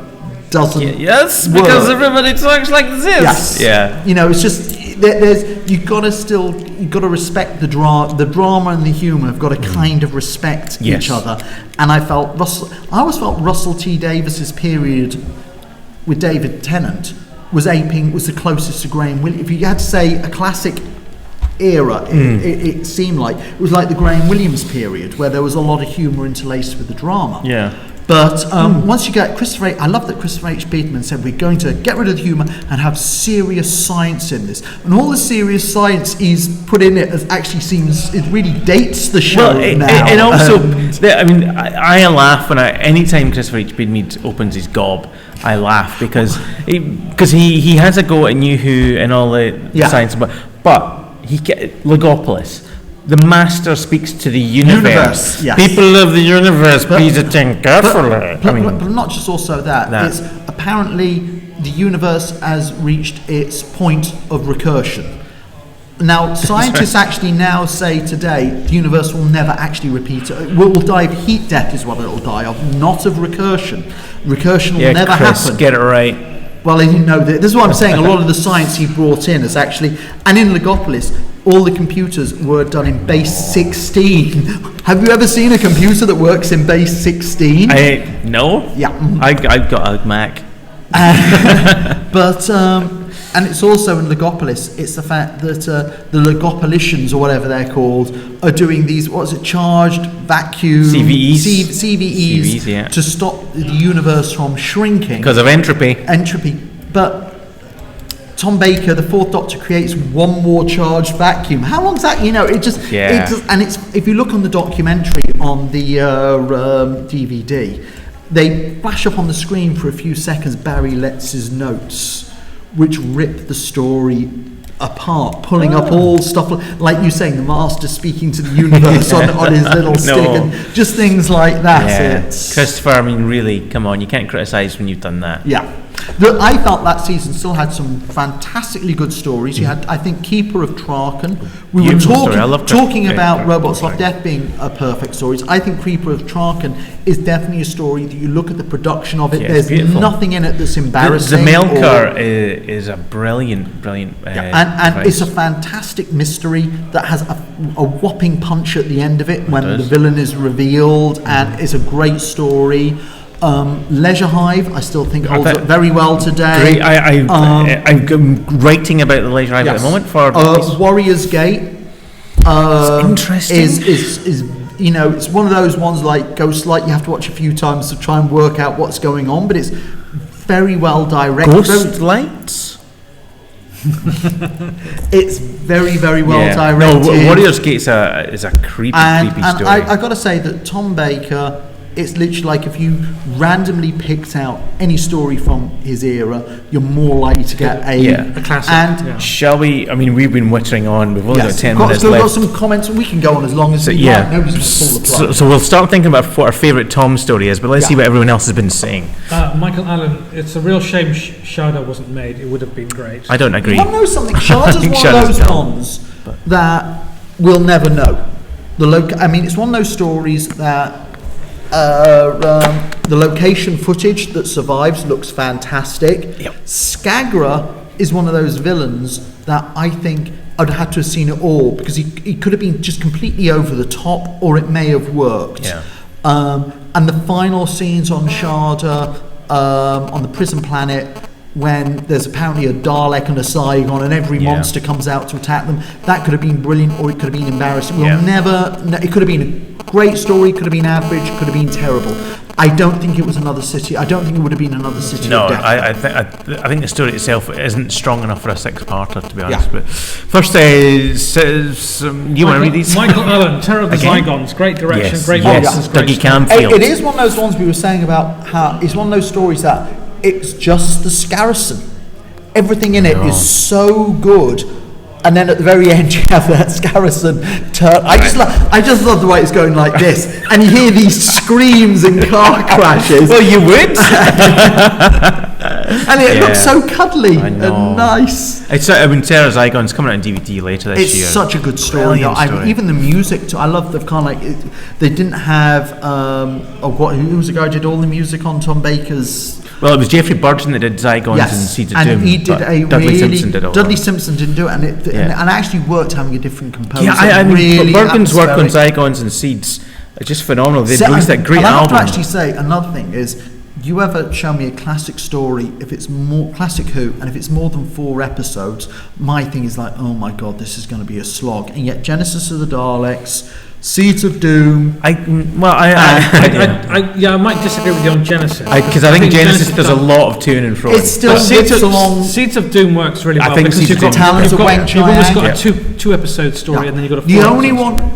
doesn't. Yes, because everybody talks like this. Yes. Yeah. You know, it's just. You've got to respect the drama and the humour have got to kind of respect each other. And I always felt Russell T Davis's period with David Tennant was the closest to Graham Williams. If you had to say a classic era, it seemed like it was like the Graham Williams period, where there was a lot of humour interlaced with the drama. Yeah. But once you get I love that Christopher H. Beadman said we're going to get rid of the humour and have serious science in this. And all the serious science he's put in it it really dates the show now. And also, I laugh anytime Christopher H. Beadman opens his gob, I laugh because he has a go at New Who and all the science, but Logopolis. The Master speaks to the universe. Yes. People of the universe, please attend carefully. But not just also that. It's apparently the universe has reached its point of recursion. Now, scientists actually now say today the universe will never actually repeat it. Will die of heat death is what it will die of, not of recursion. Recursion will never happen. Get it right. Well, I didn't know that. This is what I'm saying. A lot of the science he brought in is actually... And in Logopolis, all the computers were done in base 16. Have you ever seen a computer that works in base 16? No. Yeah. I've got a Mac. But... and it's also in Logopolis, it's the fact that the Logopolicians, or whatever they're called, are doing these, charged vacuum... CVEs, to stop the universe from shrinking. Because of entropy. But Tom Baker, the Fourth Doctor, creates one more charged vacuum. How long's that? And it's, if you look on the documentary on the DVD, they flash up on the screen for a few seconds Barry Letts' notes, which rip the story apart, pulling up all stuff, like you saying, the Master speaking to the universe on his little stick, and just things like that. Yeah. Christopher, really, come on, you can't criticise when you've done that. Yeah. I felt that season still had some fantastically good stories. You had, I think, Keeper of Traken. We were talking about Robots of Death being a perfect story. I think Keeper of Traken is definitely a story that you look at the production of it. There's nothing in it that's embarrassing. The Melkor is a brilliant. And it's a fantastic mystery that has a whopping punch at the end of it when the villain is revealed, and it's a great story. Leisure Hive, I still think holds up very well today. Great. I'm writing about the Leisure Hive at the moment for Warrior's Gate. It's interesting. Is it's one of those ones like Ghostlight. You have to watch a few times to try and work out what's going on, but it's very well directed. Ghostlights. It's very, very well directed. No, Warrior's Gate is a creepy story. And I got to say that Tom Baker, it's literally like if you randomly picked out any story from his era, you're more likely to get a classic. And shall we? I mean, we've been wittering on. We've only got 10 minutes left. We've got some comments, and we can go on as long as we like. Nobody's going to pull the plug. So we'll start thinking about what our favourite Tom story is, but let's see what everyone else has been saying. Michael Allen, it's a real shame Shada wasn't made. It would have been great. I don't agree. You want to know something? Shada's one of those ones that we'll never know. It's one of those stories that the location footage that survives looks fantastic. Skagra is one of those villains that I think I'd had to have seen it all, because he could have been just completely over the top, or it may have worked. And the final scenes on Shada, on the prison planet, when there's apparently a Dalek and a Saigon and every monster comes out to attack them, that could have been brilliant, or it could have been embarrassing. It could have been a great story, could have been average, could have been terrible. I don't think it was Another City. I don't think it would have been Another City. No, I think the story itself isn't strong enough for a six-parter, to be honest. But first, you want to read these? Michael Allen, Terror of the Zygons, great direction, great monsters, great Dougie Camfield. It is one of those ones we were saying about how it's one of those stories that it's just the Scarrison. Everything in it is so good. And then at the very end, you have that Scarrison turn. I just love the way it's going like this, and you hear these screams and car crashes. Well, you would. And it looks so cuddly and nice. Terror Zygon's coming out on DVD later this year. It's such a good story. Even the music too. I love the kind of like they didn't have. Who was the guy who did all the music on Tom Baker's? Well, it was Jeffrey Burton that did Zygons and Seeds of Doom. And he did Dudley Simpson did it all. Dudley Simpson didn't do it, and it actually worked having a different composer. But Burton's work on Zygons and Seeds are just phenomenal. They released that great album. I have to actually say another thing is, you ever show me a classic story, if it's more classic Who, and if it's more than 4 episodes, my thing is like, oh my god, this is going to be a slog. And yet Genesis of the Daleks, Seeds of Doom. I might disagree with you on Genesis. Because I think Genesis does a lot of to and fro. It's still Seeds of Doom works really well. I think because you've got Talons of Wang You've almost got a two episode story, and then you've got a 4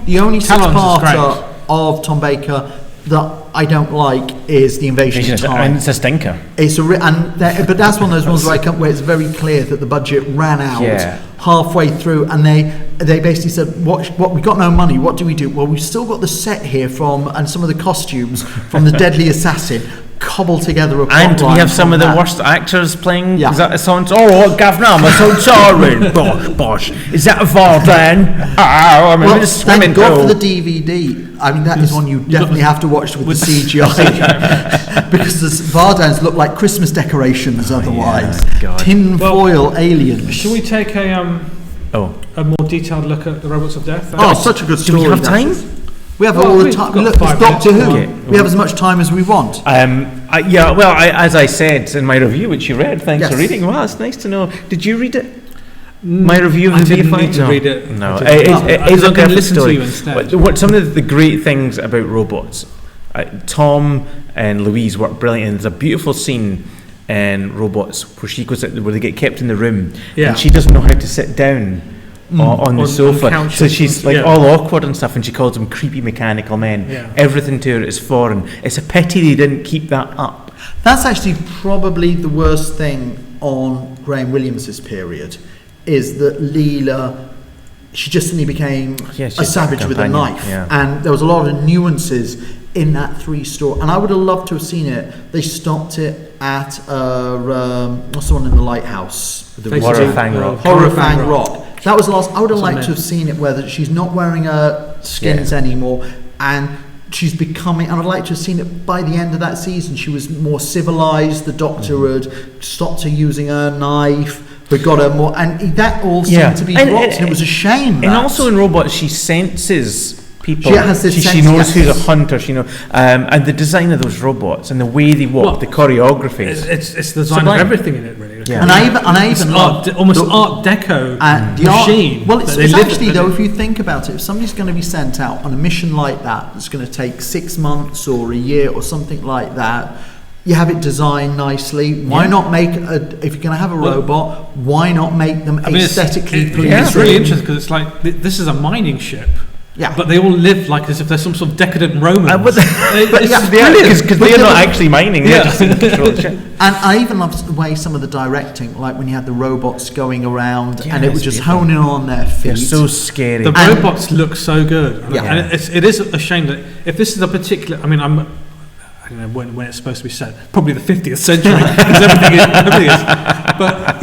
The only six-parter of Tom Baker that I don't like is The Invasion of Time. And it's a stinker. But that's one of those ones where it's very clear that the budget ran out halfway through, and they basically said, "What? We got no money. What do we do? Well, we've still got the set here and some of the costumes from the Deadly Assassin." Cobble together a plot and we have some of the worst actors playing. Is that a song? Oh, Gavin, I'm so sorry. Bosh. Is that a Vardan? Thank God for the DVD. I mean, that is one you definitely have to watch with the CGI. Because the Vardans look like Christmas decorations otherwise. Tin foil aliens. Shall we take a more detailed look at the Robots of Death? Such a good story. Do we have time? We have all the time. Look, it's Doctor Who. Okay. We have as much time as we want. As I said in my review, which you read, thanks for reading. Well, it's nice to know. Did you read it? My review of the didn't need to read it. No, it's I'm going to listen to you instead. What some of the great things about robots, Tom and Louise work brilliant. And there's a beautiful scene in Robots where they get kept in the room, and she doesn't know how to sit down on the sofa, so she's like all awkward and stuff, and she calls them creepy mechanical men. Everything to her is foreign. It's a pity they didn't keep that up. That's actually probably the worst thing on Graham Williams's period, is that Leela, she just suddenly became a savage with a knife, and there was a lot of nuances in that 3-store, and I would have loved to have seen it. They stopped it at what's the one in the lighthouse? Horror Fang Rock. Horror Fang Rock. That was the last. I would have liked to have seen it where she's not wearing her skins anymore, and she's becoming. And I'd like to have seen it by the end of that season. She was more civilized. The Doctor had stopped her using her knife. We got her more, and that all seemed to be dropped. And it was a shame. And also in Robots, she senses people. She has this she knows who's a hunter. She knows, and the design of those robots and the way they walk, the choreography. It's the design of everything in it, really. Yeah. And I even loved almost Art Deco machine. Well, it's actually though, if you think about it, if somebody's going to be sent out on a mission like that, that's going to take 6 months or a year or something like that. You have it designed nicely. Why not make if you're going to have a robot? Why not make them aesthetically pleasing? It's really interesting because it's like this is a mining ship. Yeah, but they all live like as if they're some sort of decadent Romans. Because they're not actually mining. They're just in control of the ship. And I even loved the way some of the directing, like when you had the robots going around, and it was just honing on their feet. They're so scary. The robots look so good. Yeah. And it is a shame that if this is a particular, I don't know when it's supposed to be set, probably the 50th century, because everything is. But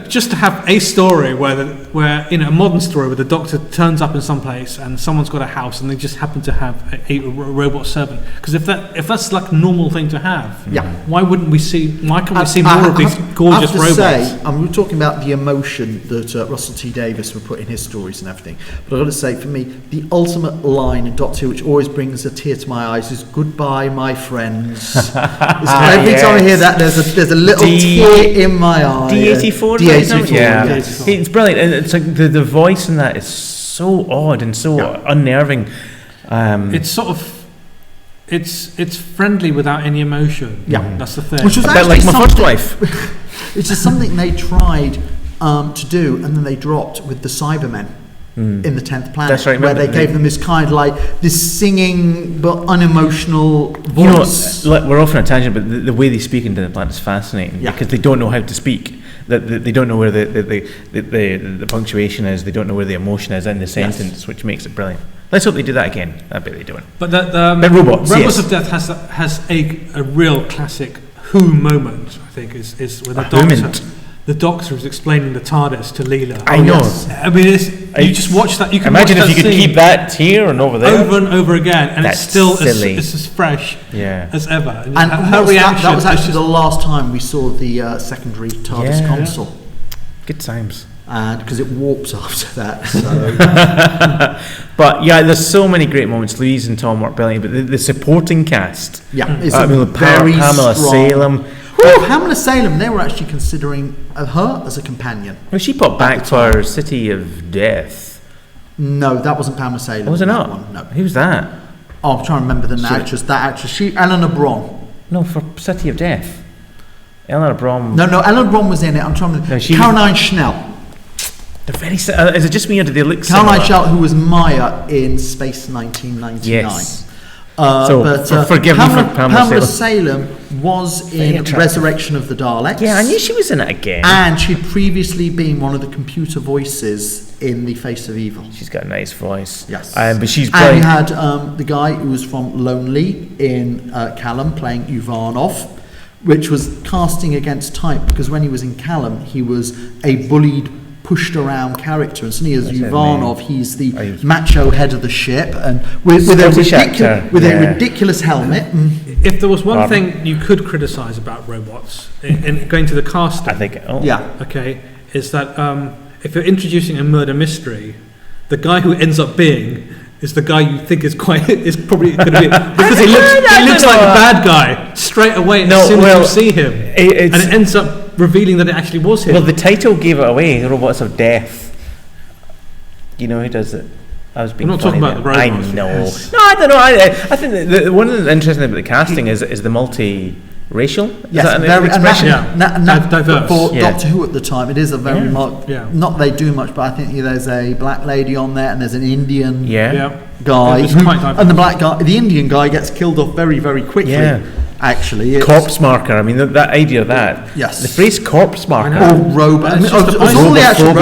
just to have a story where a modern story where the Doctor turns up in some place and someone's got a house and they just happen to have a robot servant. Because if that's like a normal thing to have, why can't we see more of these gorgeous robots? I have to say, we were talking about the emotion that Russell T Davies would put in his stories and everything. But I've got to say, for me, the ultimate line in Doctor Who, which always brings a tear to my eyes, is "Goodbye, my friends." Every time I hear that, there's a little tear in my eye. D84, D84, yeah. It's brilliant, and it's like the voice in that is so odd and so unnerving. It's sort of it's friendly without any emotion. Yeah, that's the thing. Which was a bit like my first wife. It's just something they tried to do, and then they dropped with the Cybermen. In the 10th Planet, that's right, where they gave them this kind of like this singing but unemotional voice. We're off on a tangent, but the way they speak in 10th Planet is fascinating because they don't know how to speak. That they don't know where the punctuation is. They don't know where the emotion is in the sentence, which makes it brilliant. Let's hope they do that again. I bet they don't. But Robots of Death has a real classic Who moment. I think is when the Doctor is explaining the TARDIS to Leela. I know. I mean, you just watch that. You can imagine watch if you could keep that here and over there over and over again, and that's it's still silly. it's as fresh as ever. And her reaction. That was actually the last time we saw the secondary TARDIS console. Good times. And because it warps after that. So. But there's so many great moments. Louise and Tom work brilliant, but the supporting cast. Pamela Salem. Pamela Salem, they were actually considering her as a companion. Well, she popped back for City of Death. No, that wasn't Pamela Salem. Was it not? One. No. Who was that? Oh, I'm trying to remember the actress. That actress, Eleanor Bron. No, for City of Death. Eleanor Bron. No, Eleanor Bron was in it. I'm trying to. Caroline Schnell. They're very. Is it just me or do they look Caroline Schnell, who was Maya in Space 1999. Yes. Forgive me for Pamela Salem was in Resurrection of the Daleks. Yeah, I knew she was in it again. And she'd previously been one of the computer voices in The Face of Evil. She's got a nice voice. Yes. But she's brilliant. And you had the guy who was from Lonely in Callum playing Ivanov, which was casting against type because when he was in Callum, he was a bullied, pushed around character, and suddenly as Ivanov, he's the macho head of the ship, and with a ridiculous helmet. If there was one thing you could criticise about robots in going to the casting, I think, is that if you're introducing a murder mystery, the guy who ends up being is the guy you think is probably going to be because he looks like a bad guy straight away as soon as you see him, and it ends up revealing that it actually was him. Well, the title gave it away, Robots of Death. You know who does it? I was being We're not talking about the robots. I know. Yes. No, I don't know. I think one of the interesting things about the casting is the multi-racial. Yes, very diverse. For Doctor Who at the time, it is a very not they do much, but I think there's a black lady on there and there's an Indian guy, and the Indian guy gets killed off very, very quickly. actually. Corpse marker. I mean, that idea of that. Yes. The phrase corpse marker. Or robot. I mean, all the actual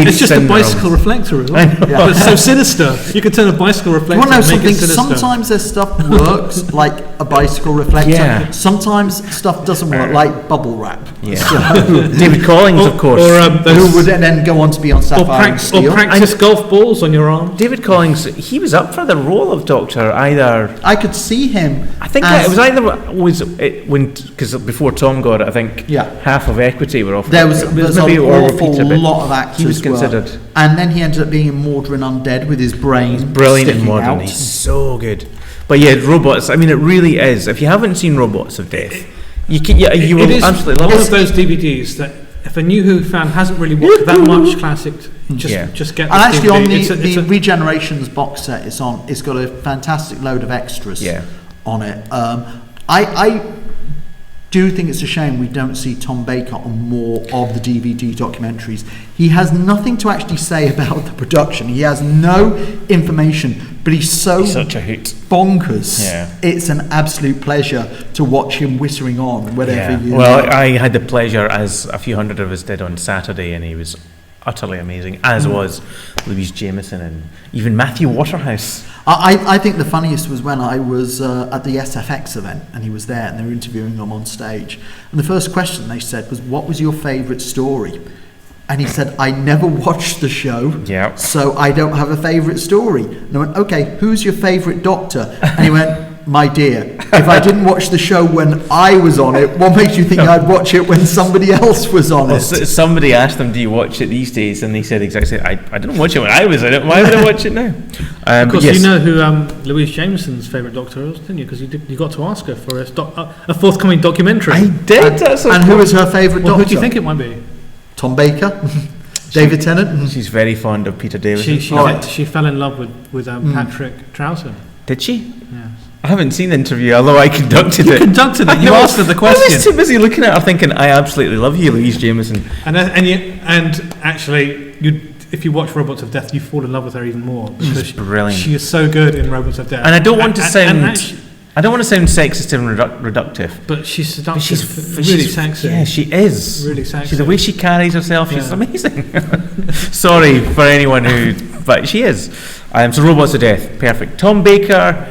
it's just a bicycle reflector as well. But it's so sinister. You can turn a bicycle reflector and make it sinister. Sometimes their stuff works like a bicycle reflector. Yeah. Sometimes stuff doesn't work like bubble wrap. Yeah. So, David Collins, of course. Who would then go on to be on Sapphire and Steel. Or practice golf balls on your arm. David Collins, he was up for the role of Doctor either. I could see him. I think it was either because before Tom got it, I think half of Equity were offered. There was maybe an awful lot of actors. He was considered. And then he ended up being in Mordrin Undead with his brain. He's brilliant in Mordrin. He's so good. But yeah, Robots. I mean, it really is. If you haven't seen Robots of Death, you will absolutely love it. One of those DVDs that if a New Who fan hasn't really watched that much classic, just get. And actually, on the Regenerations box set, it's got a fantastic load of extras on it. I do think it's a shame we don't see Tom Baker on more of the DVD documentaries. He has nothing to actually say about the production. He has no information, but he's such a hoot. Bonkers. Yeah. It's an absolute pleasure to watch him whittering on whatever you Well, I had the pleasure, as a few hundred of us did on Saturday, and he was utterly amazing, as was Louise Jameson and even Matthew Waterhouse. I think the funniest was when I was at the SFX event and he was there and they were interviewing him on stage, and the first question they said was, "What was your favourite story?" And he said, "I never watched the show, so I don't have a favourite story." And I went, "Okay, who's your favourite Doctor?" And he went, "My dear, if I didn't watch the show when I was on it, what makes you think I'd watch it when somebody else was on it?" Somebody asked them, "Do you watch it these days?" And they said exactly, I didn't watch it when I was in it. Why would I watch it now? Of course, you know who Louise Jameson's favourite Doctor was, didn't you? Because you got to ask her for a forthcoming documentary. I did. And who was her favourite Doctor? Who do you think it might be? Tom Baker? David Tennant? She's very fond of Peter Davison. She fell in love with Patrick Troughton. Did she? Yeah. I haven't seen the interview, although I conducted it. You conducted it. You asked her the question. I was too busy looking at her, thinking, "I absolutely love you, Louise Jameson." And actually, if you watch Robots of Death, you fall in love with her even more because she's brilliant. She is so good in Robots of Death. And I don't want to sound sexist and reductive, but she's seductive. She's really sexy. Yeah, she is really sexy. The way she carries herself, she's amazing. Sorry for anyone but she is. So Robots of Death, perfect. Tom Baker.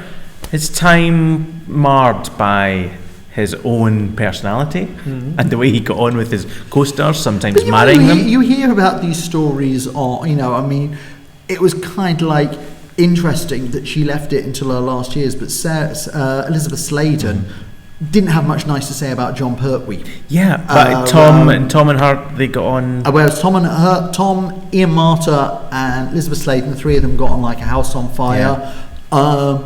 His time marred by his own personality and the way he got on with his co-stars, sometimes marrying them. You hear about these stories, it was kind of like interesting that she left it until her last years, but Elizabeth Sladen didn't have much nice to say about John Pertwee. Yeah, but Tom and her, they got on. Whereas Tom, Ian Marter, and Elizabeth Sladen, the three of them got on like a house on fire. Yeah.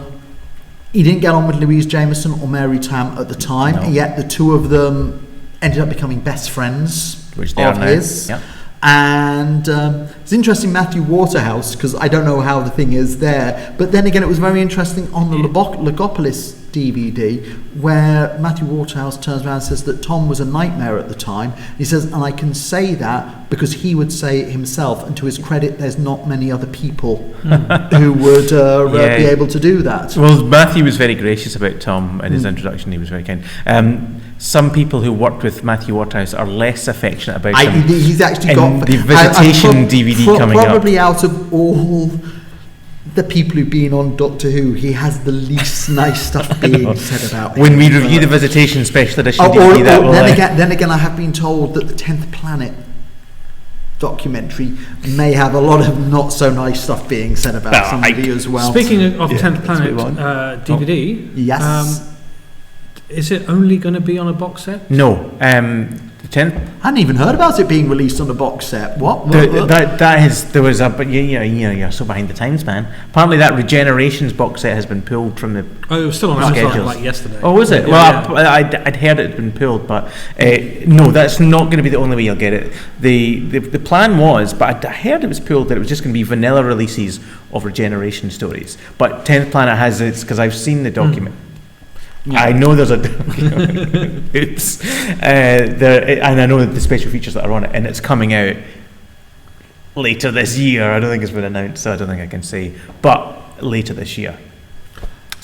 He didn't get on with Louise Jameson or Mary Tam at the time, and yet the two of them ended up becoming best friends of his. Yeah. And it's interesting, Matthew Waterhouse, because I don't know how the thing is there, but then again it was very interesting on the Logopolis DVD where Matthew Waterhouse turns around and says that Tom was a nightmare at the time. He says, and I can say that because he would say it himself, and to his credit there's not many other people who would be able to do that. Well, Matthew was very gracious about Tom in his introduction. He was very kind. Some people who worked with Matthew Waterhouse are less affectionate about him. He's actually got the Visitation DVD coming up. Probably out of all the people who've been on Doctor Who, he has the least nice stuff being said about him. When we review the Visitation Special Edition DVD, then again, I have been told that the 10th Planet documentary may have a lot of not so nice stuff being said about somebody as well. Speaking of 10th Planet DVD, yes. Is it only going to be on a box set? No. The 10th. I hadn't even heard about it being released on a box set. What? You're so behind the times, man. Apparently that Regenerations box set has been pulled from the. Oh, it was still on Amazon like yesterday. Oh, was it? I'd heard it had been pulled, but no, that's not going to be the only way you'll get it. The plan was, but I heard it was pulled, that it was just going to be vanilla releases of Regeneration stories. But 10th Planet has it because I've seen the document. Yeah. I know there's a oops, and I know that the special features that are on it, and it's coming out later this year. I don't think it's been announced, so I don't think I can say, but later this year.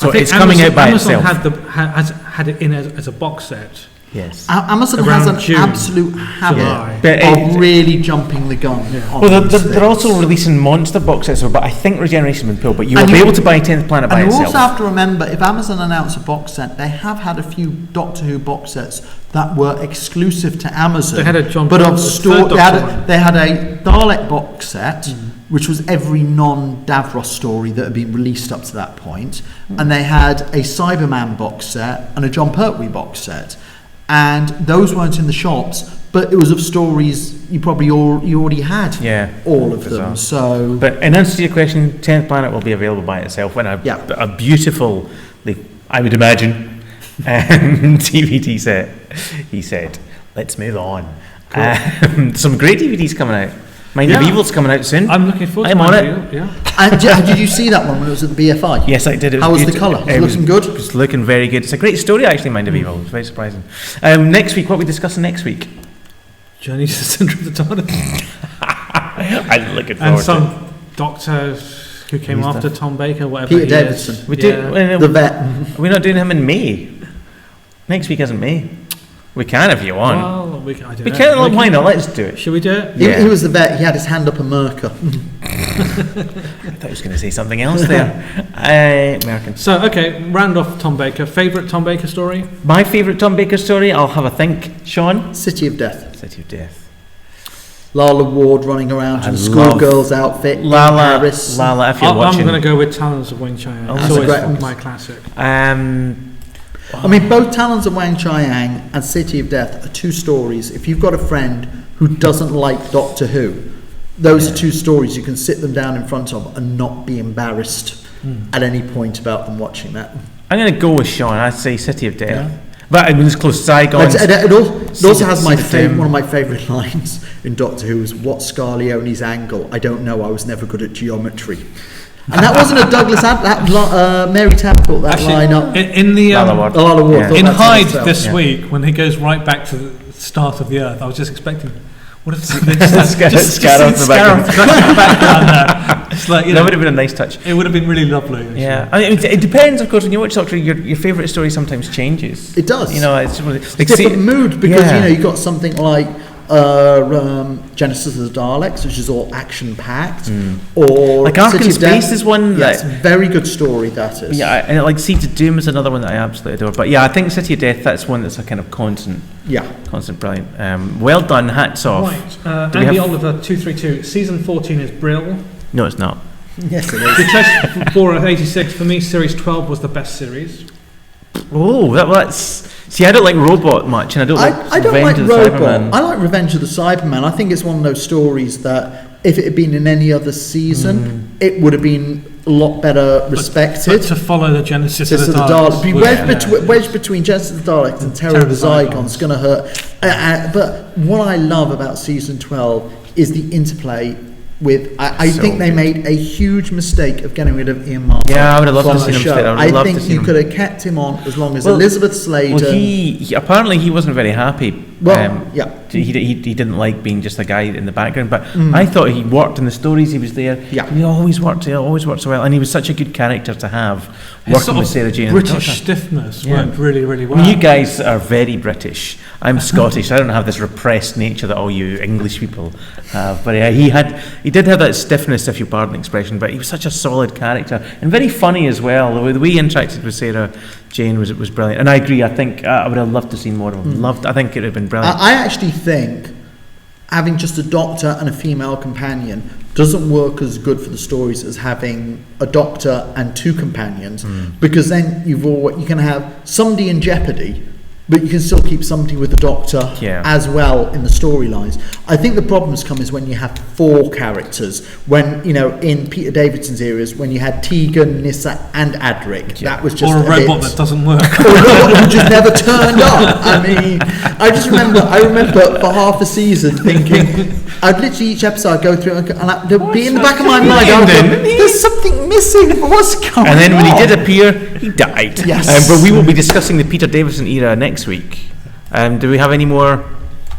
So it's coming out by Amazon itself. had it in as a box set. Yes. Amazon Around has an June, absolute July. habit of really jumping the gun. Yeah. on Well, these they're also things. releasing monster box sets, but I think Regeneration will pull. But you will And be you- able to buy 10th Planet by And you itself. also have to remember, if Amazon announce a box set, they have had a few Doctor Who box sets that were exclusive to Amazon. They had a John but Paul, of the store. third They Doctor one. they had a Dalek box set, which was every non-Davros story that had been released up to that point, and they had a Cyberman box set and a John Pertwee box set, and those weren't in the shops, but it was of stories you probably you already had. Yeah. all of Bizarre. them. So. But in answer to your question, 10th Planet will be available by itself in a beautiful, I would imagine, DVD set. He said, "Let's move on." Cool. Some great DVDs coming out. Mind of Yeah. Evil's coming out soon. I'm looking forward to I'm on Mind it. of Evil, yeah. And did you see that one when it was at the BFI? Yes, I did. It was How was the beautiful. colour? Was it looking good? It was looking very good. It's a great story, actually, Mind of Evil. It's very surprising. Next week, what are we discussing next week? Journey to the Centre of the TARDIS. I'm looking forward And to it. some doctor who came Who's after that? Tom Baker, whatever Peter he Davidson. is. We Yeah. do. The vet. We're not doing him in May. Next week isn't May. We can if you want. Well, I don't we know. can. We Why not? Let's do it. Should we do it? Yeah. He was the vet. He had his hand up a Merca. I thought I was going to say something else there. American. So, okay, round off Tom Baker. Favourite Tom Baker story? My favourite Tom Baker story. I'll have a think. Sean. City of Death. City of Death. Lala Ward running around in I a schoolgirl's outfit in Paris. Lala, if you're I'm watching. going to go with Talons of Wing Chun. Oh, It's that's a always great one. my classic. I mean, both Talons of Wang Chiang and City of Death are two stories. If you've got a friend who doesn't like Doctor Who, those are two stories you can sit them down in front of and not be embarrassed at any point about them watching that. I'm going to go with Sean. I'd say City of Death. But I mean, it's close. Saigon. It also has my Doom. one of my favourite lines in Doctor Who is, "What's Scarleone's angle? I don't know. I was never good at geometry." And that wasn't a Douglas Mary Tabb got that line up. In the Lala Ward. Lala Ward Yeah. thought in that's Hyde herself. this Yeah. week, when he goes right back to the start of the Earth, I was just expecting, what if Scarab Scarab the background. there. It's like, you That know, would have been a nice touch. it would have been really lovely. actually. Yeah, I mean, it depends, of course. When you watch Doctor, your favourite story sometimes changes. It does. You know, it's really, like Different mood because Yeah. you've got something like Genesis of the Daleks, which is all action packed, or Like Ark in City of Death. Space is one Yes, that- very good story that is. Yeah, and like Seeds of Doom is another one that I absolutely adore. But yeah, I think City of Death, that's one that's a kind of constant brilliant. Well done, hats off. Right, Do we Andy have- Oliver 232. Season 14 is Brill. No, it's not. Yes, it is. The Test 4 of 86. For me, Series 12 was the best series. Oh, that's. See, I don't like Robot much, and I don't like I don't like Revenge of the Robot. Cyberman. I like Revenge of the Cyberman. I think it's one of those stories that if it had been in any other season, it would have been a lot better respected. But to follow the Genesis of Genesis the of the Daleks. Daleks. was- Wedged between Genesis of the Daleks and Terror of the Zygons is going to hurt. But what I love about season 12 is the interplay with. I So think they good. made a huge mistake of getting rid of Ian Martin. Yeah, I would have loved from to the see him show. stay. I would have loved think to see you him. could have kept him on as long as Well- Elizabeth Sladen. Well, he apparently he wasn't very happy. Well, yeah. He didn't like being just a guy in the background, but I thought he worked in the stories. He was there. Yeah. He always worked so well, and he was such a good character to have His working sort with of Sarah Jane. and the British Doctor. stiffness Yeah. worked really, really I well. mean, you guys are very British. I'm Scottish. I don't have this repressed nature that all you English people have. But yeah, he did have that stiffness, if you pardon the expression. But he was such a solid character and very funny as well. The way we interacted with Sarah Jane was brilliant. And I agree. I think I would have loved to see more of him. I think it would have been brilliant. I actually think having just a doctor and a female companion doesn't work as good for the stories as having a doctor and two companions, because then you can have somebody in jeopardy, but you can still keep somebody with the doctor as well in the storylines. I think the problems come is when you have four characters. When, you know, in Peter Davidson's eras, when you had Tegan, Nyssa and Adric, that was just or a robot bit, that doesn't work. or a robot who just never turned up. I mean, I remember for half a season thinking, I'd literally each episode I'd go through and there'd be in the back of my mind, I'd go, there's something missing. What's going on? And then when he did appear, he died. Yes. But we will be discussing the Peter Davison era next week. Do we have any more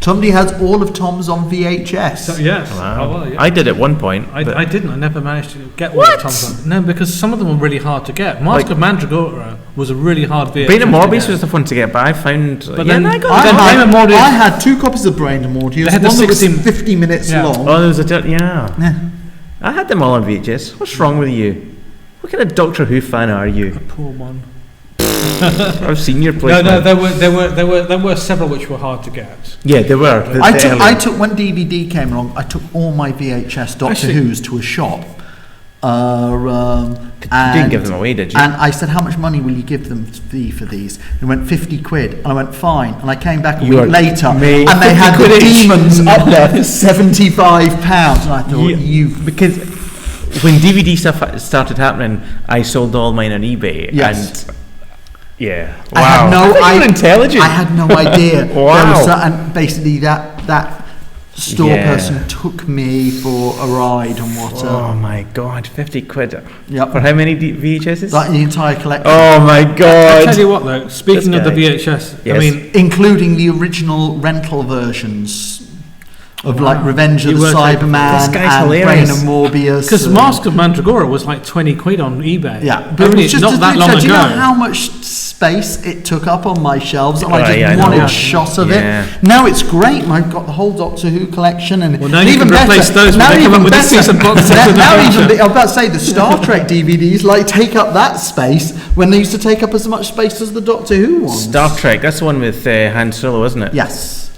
Somebody has all of Tom's on VHS. So, yes. Wow. Oh, well, yeah. I did at one point. I didn't. I never managed to get one of Tom's on. No, because some of them were really hard to get. Mask of Mandragora was a really hard VHS. Brain and Morbius was the fun to get, but I found. But then I had 2 copies of Brain and Morbius. They had one the that was 16 50 minutes long. Oh, there was I had them all on VHS. What's wrong with you? What kind of Doctor Who fan are you? A poor one. I've seen your place. No, there were several which were hard to get. Yeah, there were. I took when DVD came along. I took all my VHS Doctor Who's to a shop. You didn't give them away, did you? And I said, "How much money will you give them for these?" They went £50. And I went, "Fine." And I came back a week later, and they had the demons up there for £75. And I thought, because when DVD stuff started happening, I sold all mine on eBay. Yes. And yeah. Wow. I had no idea. Intelligent. I had no idea. Wow. And basically that store person took me for a ride and what. Oh my God, £50. Yep. For how many VHSs? Like the entire collection. Oh my God. I tell you what though, speaking of the VHS, yes. I mean, including the original rental versions of like Revenge of the Cyberman and Brain and Morbius. Because Mask of Mandragora was like £20 on eBay. Yeah, but it was just not that long ago. Do you know how much space it took up on my shelves? And I just wanted a shot of it. Now it's great. I've got the whole Doctor Who collection, and now you can replace those when they come up with a season box set. Now even I was about to say the Star Trek DVDs like take up that space when they used to take up as much space as the Doctor Who ones. Star Trek. That's the one with Han Solo, isn't it? Yes.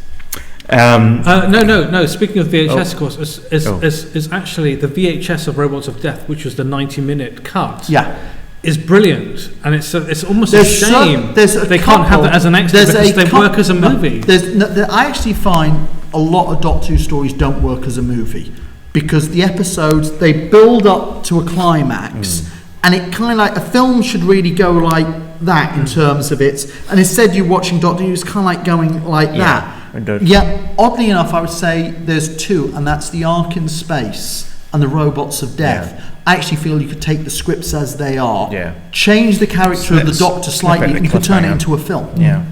No. Speaking of VHS, of course, is actually the VHS of Robots of Death, which was the 90-minute cut. Yeah. Is brilliant, and it's almost a shame they can't have that as an extra because they work as a movie. I actually find a lot of Doctor Who stories don't work as a movie because the episodes they build up to a climax, and it kind of like a film should really go like that in terms of its. And instead, you're watching Doctor Who, it's kind of like going like that. Yeah, oddly enough, I would say there's 2, and that's the Ark in Space and the Robots of Death. Yeah. I actually feel you could take the scripts as they are, change the character of the Doctor slightly, and you could turn it into a film. Yeah.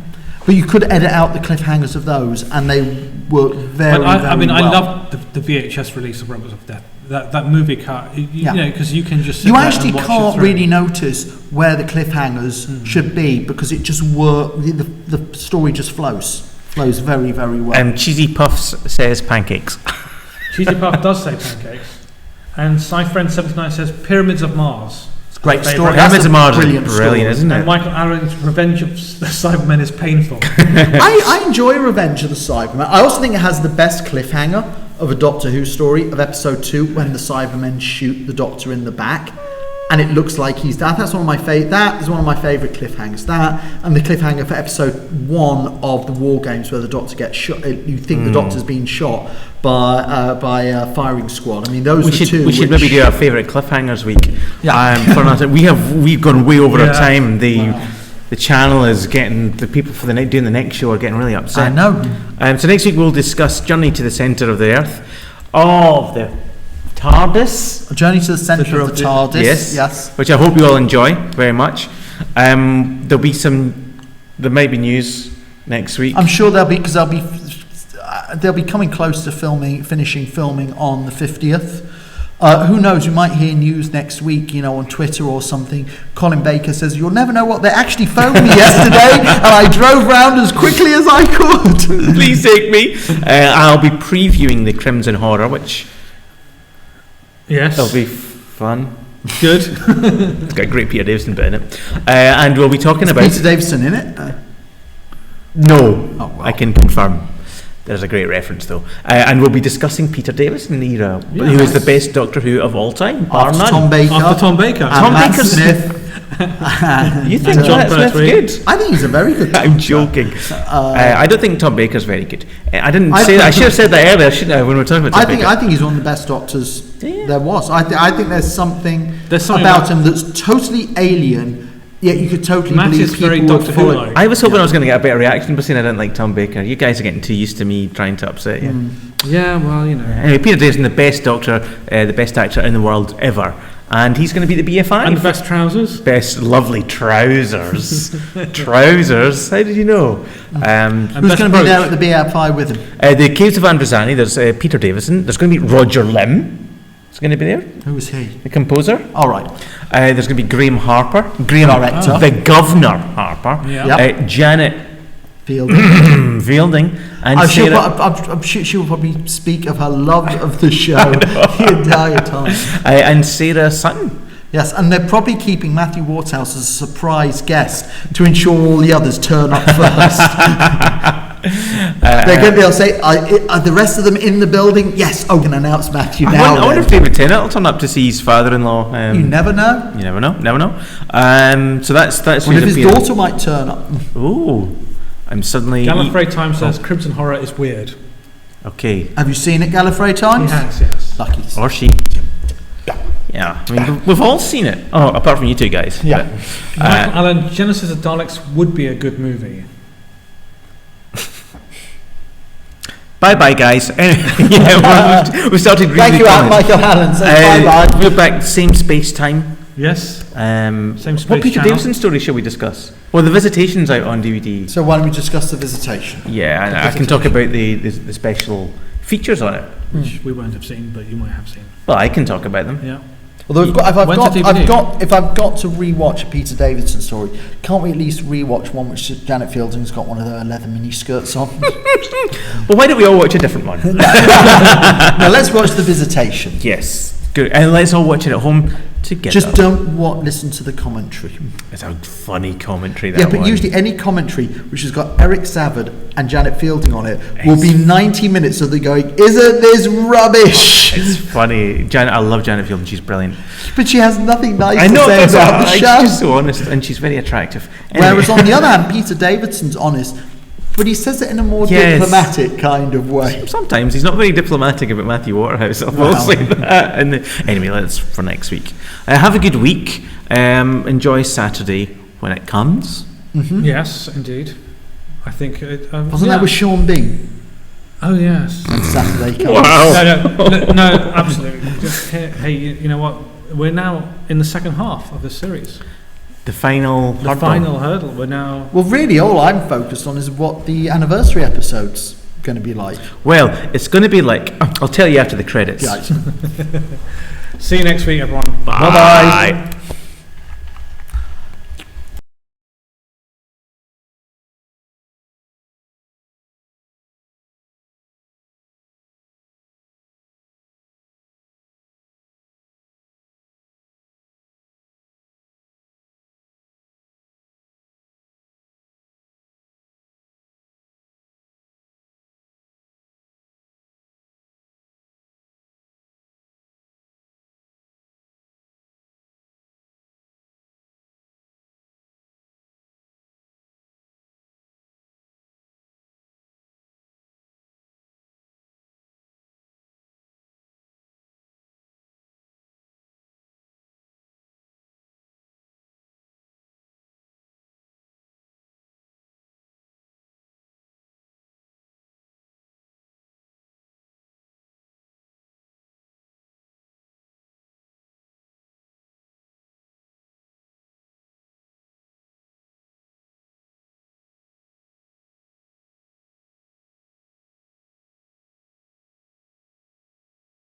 But you could edit out the cliffhangers of those, and they work very well. I love the VHS release of Robots of Death. That movie cut, you know, because you can just sit you there actually and watch can't it through. really notice where the cliffhangers should be because it just the story just flows very, very well. And Cheesy Puffs says pancakes. Cheesy Puff does say pancakes. And SciFriend79 says Pyramids of Mars. It's a great story. Pyramids of Mars is brilliant, isn't it? And Michael Aaron's Revenge of the Cybermen is painful. I enjoy Revenge of the Cybermen. I also think it has the best cliffhanger of a Doctor Who story of episode 2 when the Cybermen shoot the Doctor in the back. And it looks like he's dead. That's one of my that is one of my favourite cliffhangers. That and the cliffhanger for episode 1 of the War Games, where the Doctor gets shot. You think the Doctor's been shot by a firing squad. I mean, those were 2. We should maybe do our favourite cliffhangers week. Yeah. We've gone way over our time. The channel is getting the people for doing the next show are getting really upset. I know. So next week we'll discuss Journey to the Centre of the Earth, of the TARDIS. A Journey to the Centre of the TARDIS. Yes. Which I hope you all enjoy very much. There may be news next week. I'm sure there'll be, because they'll be coming close to finishing filming on the 50th. Who knows? We might hear news next week, on Twitter or something. Colin Baker says, "You'll never know what they actually phoned me yesterday, and I drove round as quickly as I could." Please take me. I'll be previewing the Crimson Horror, which that'll be fun. Good. It's got a great Peter Davison bit in it, and we'll be talking about Peter Davison in it. No, I can confirm. There's a great reference though, and we'll be discussing Peter Davison era, who is the best Doctor Who of all time, bar none. Tom Baker. After Tom Baker. Tom Baker Smith. You think John Smith's good? I think he's a very good Doctor. I'm joking. I don't think Tom Baker's very good. I didn't say that. I should have said that earlier, shouldn't I? When we were talking about Tom Baker. I think he's one of the best Doctors there was. I think there's something about him that's totally alien. Yeah, you could totally believe people would follow it. I was hoping I was going to get a better reaction, but saying I didn't like Tom Baker. You guys are getting too used to me trying to upset you. Yeah, well, Anyway, Peter Davison, the best Doctor, the best actor in the world ever, and he's going to be the BFI. And the best trousers. Best lovely trousers. Trousers. How did you know? Who's going to be there at the BFI with him? The Caves of Androzani. There's Peter Davison. There's going to be Roger Lim. He's going to be there. Who is he? The composer. All right. There's going to be Graham Harper. Director. The Governor Harper. Yeah. Janet Fielding. And I'm sure she will probably speak of her love of the show the entire time. And Sarah Sutton. Yes, and they're probably keeping Matthew Waterhouse as a surprise guest to ensure all the others turn up first. They're going to be able to say, are the rest of them in the building? Yes. Oh, we can announce Matthew now. I wonder if David Tennant will turn up to see his father-in-law. You never know. You never know. So that's. What if his daughter might turn up? Ooh. I'm suddenly... Gallifrey Times says Crimson Horror is weird. Okay. Have you seen it, Gallifrey Times? Yes. Lucky. Or she. Yeah. I mean, we've all seen it. Oh, apart from you two guys. Yeah. Michael Allen, Genesis of Daleks would be a good movie. Bye-bye, guys. We started reading Thank you, Michael Allen. Bye-bye. We're back, same space-time. Yes. Same space What Peter channel. Davison story shall we discuss? Well, The Visitation's out on DVD. So why don't we discuss The Visitation? Yeah, and I can talk about the special features on it. Which we won't have seen, but you might have seen. Well, I can talk about them. Yeah. Although if I've DVD? got to rewatch a Peter Davidson story, can't we at least rewatch one which Janet Fielding's got one of her leather mini skirts on? Well, why don't we all watch a different one? Now let's watch The Visitation. Yes, good, and let's all watch it at home together. Just don't listen to the commentary. It's a funny commentary. Yeah, but usually any commentary which has got Eric Savard and Janet Fielding on it will be 90 minutes of them going, "Isn't this rubbish?" It's funny. I love Janet Fielding. She's brilliant. But she has nothing nice I know, to say about the she's show. just so honest, and she's very attractive. Anyway. Whereas on the other hand, Peter Davidson's honest, but he says it in a more diplomatic kind of way. Sometimes he's not very diplomatic about Matthew Waterhouse. I will say that. Anyway, that's for next week. Have a good week. Enjoy Saturday when it comes. Mm-hmm. Yes, indeed. I think it wasn't that with Sean Bean? Oh yes. On Saturday comes. Wow. No, absolutely. Hey, you know what? We're now in the second half of the series. The final hurdle. We're now. Well, really, all I'm focused on is what the anniversary episode's going to be like. Well, it's going to be like. I'll tell you after the credits. Right. See you next week, everyone. Bye. Bye.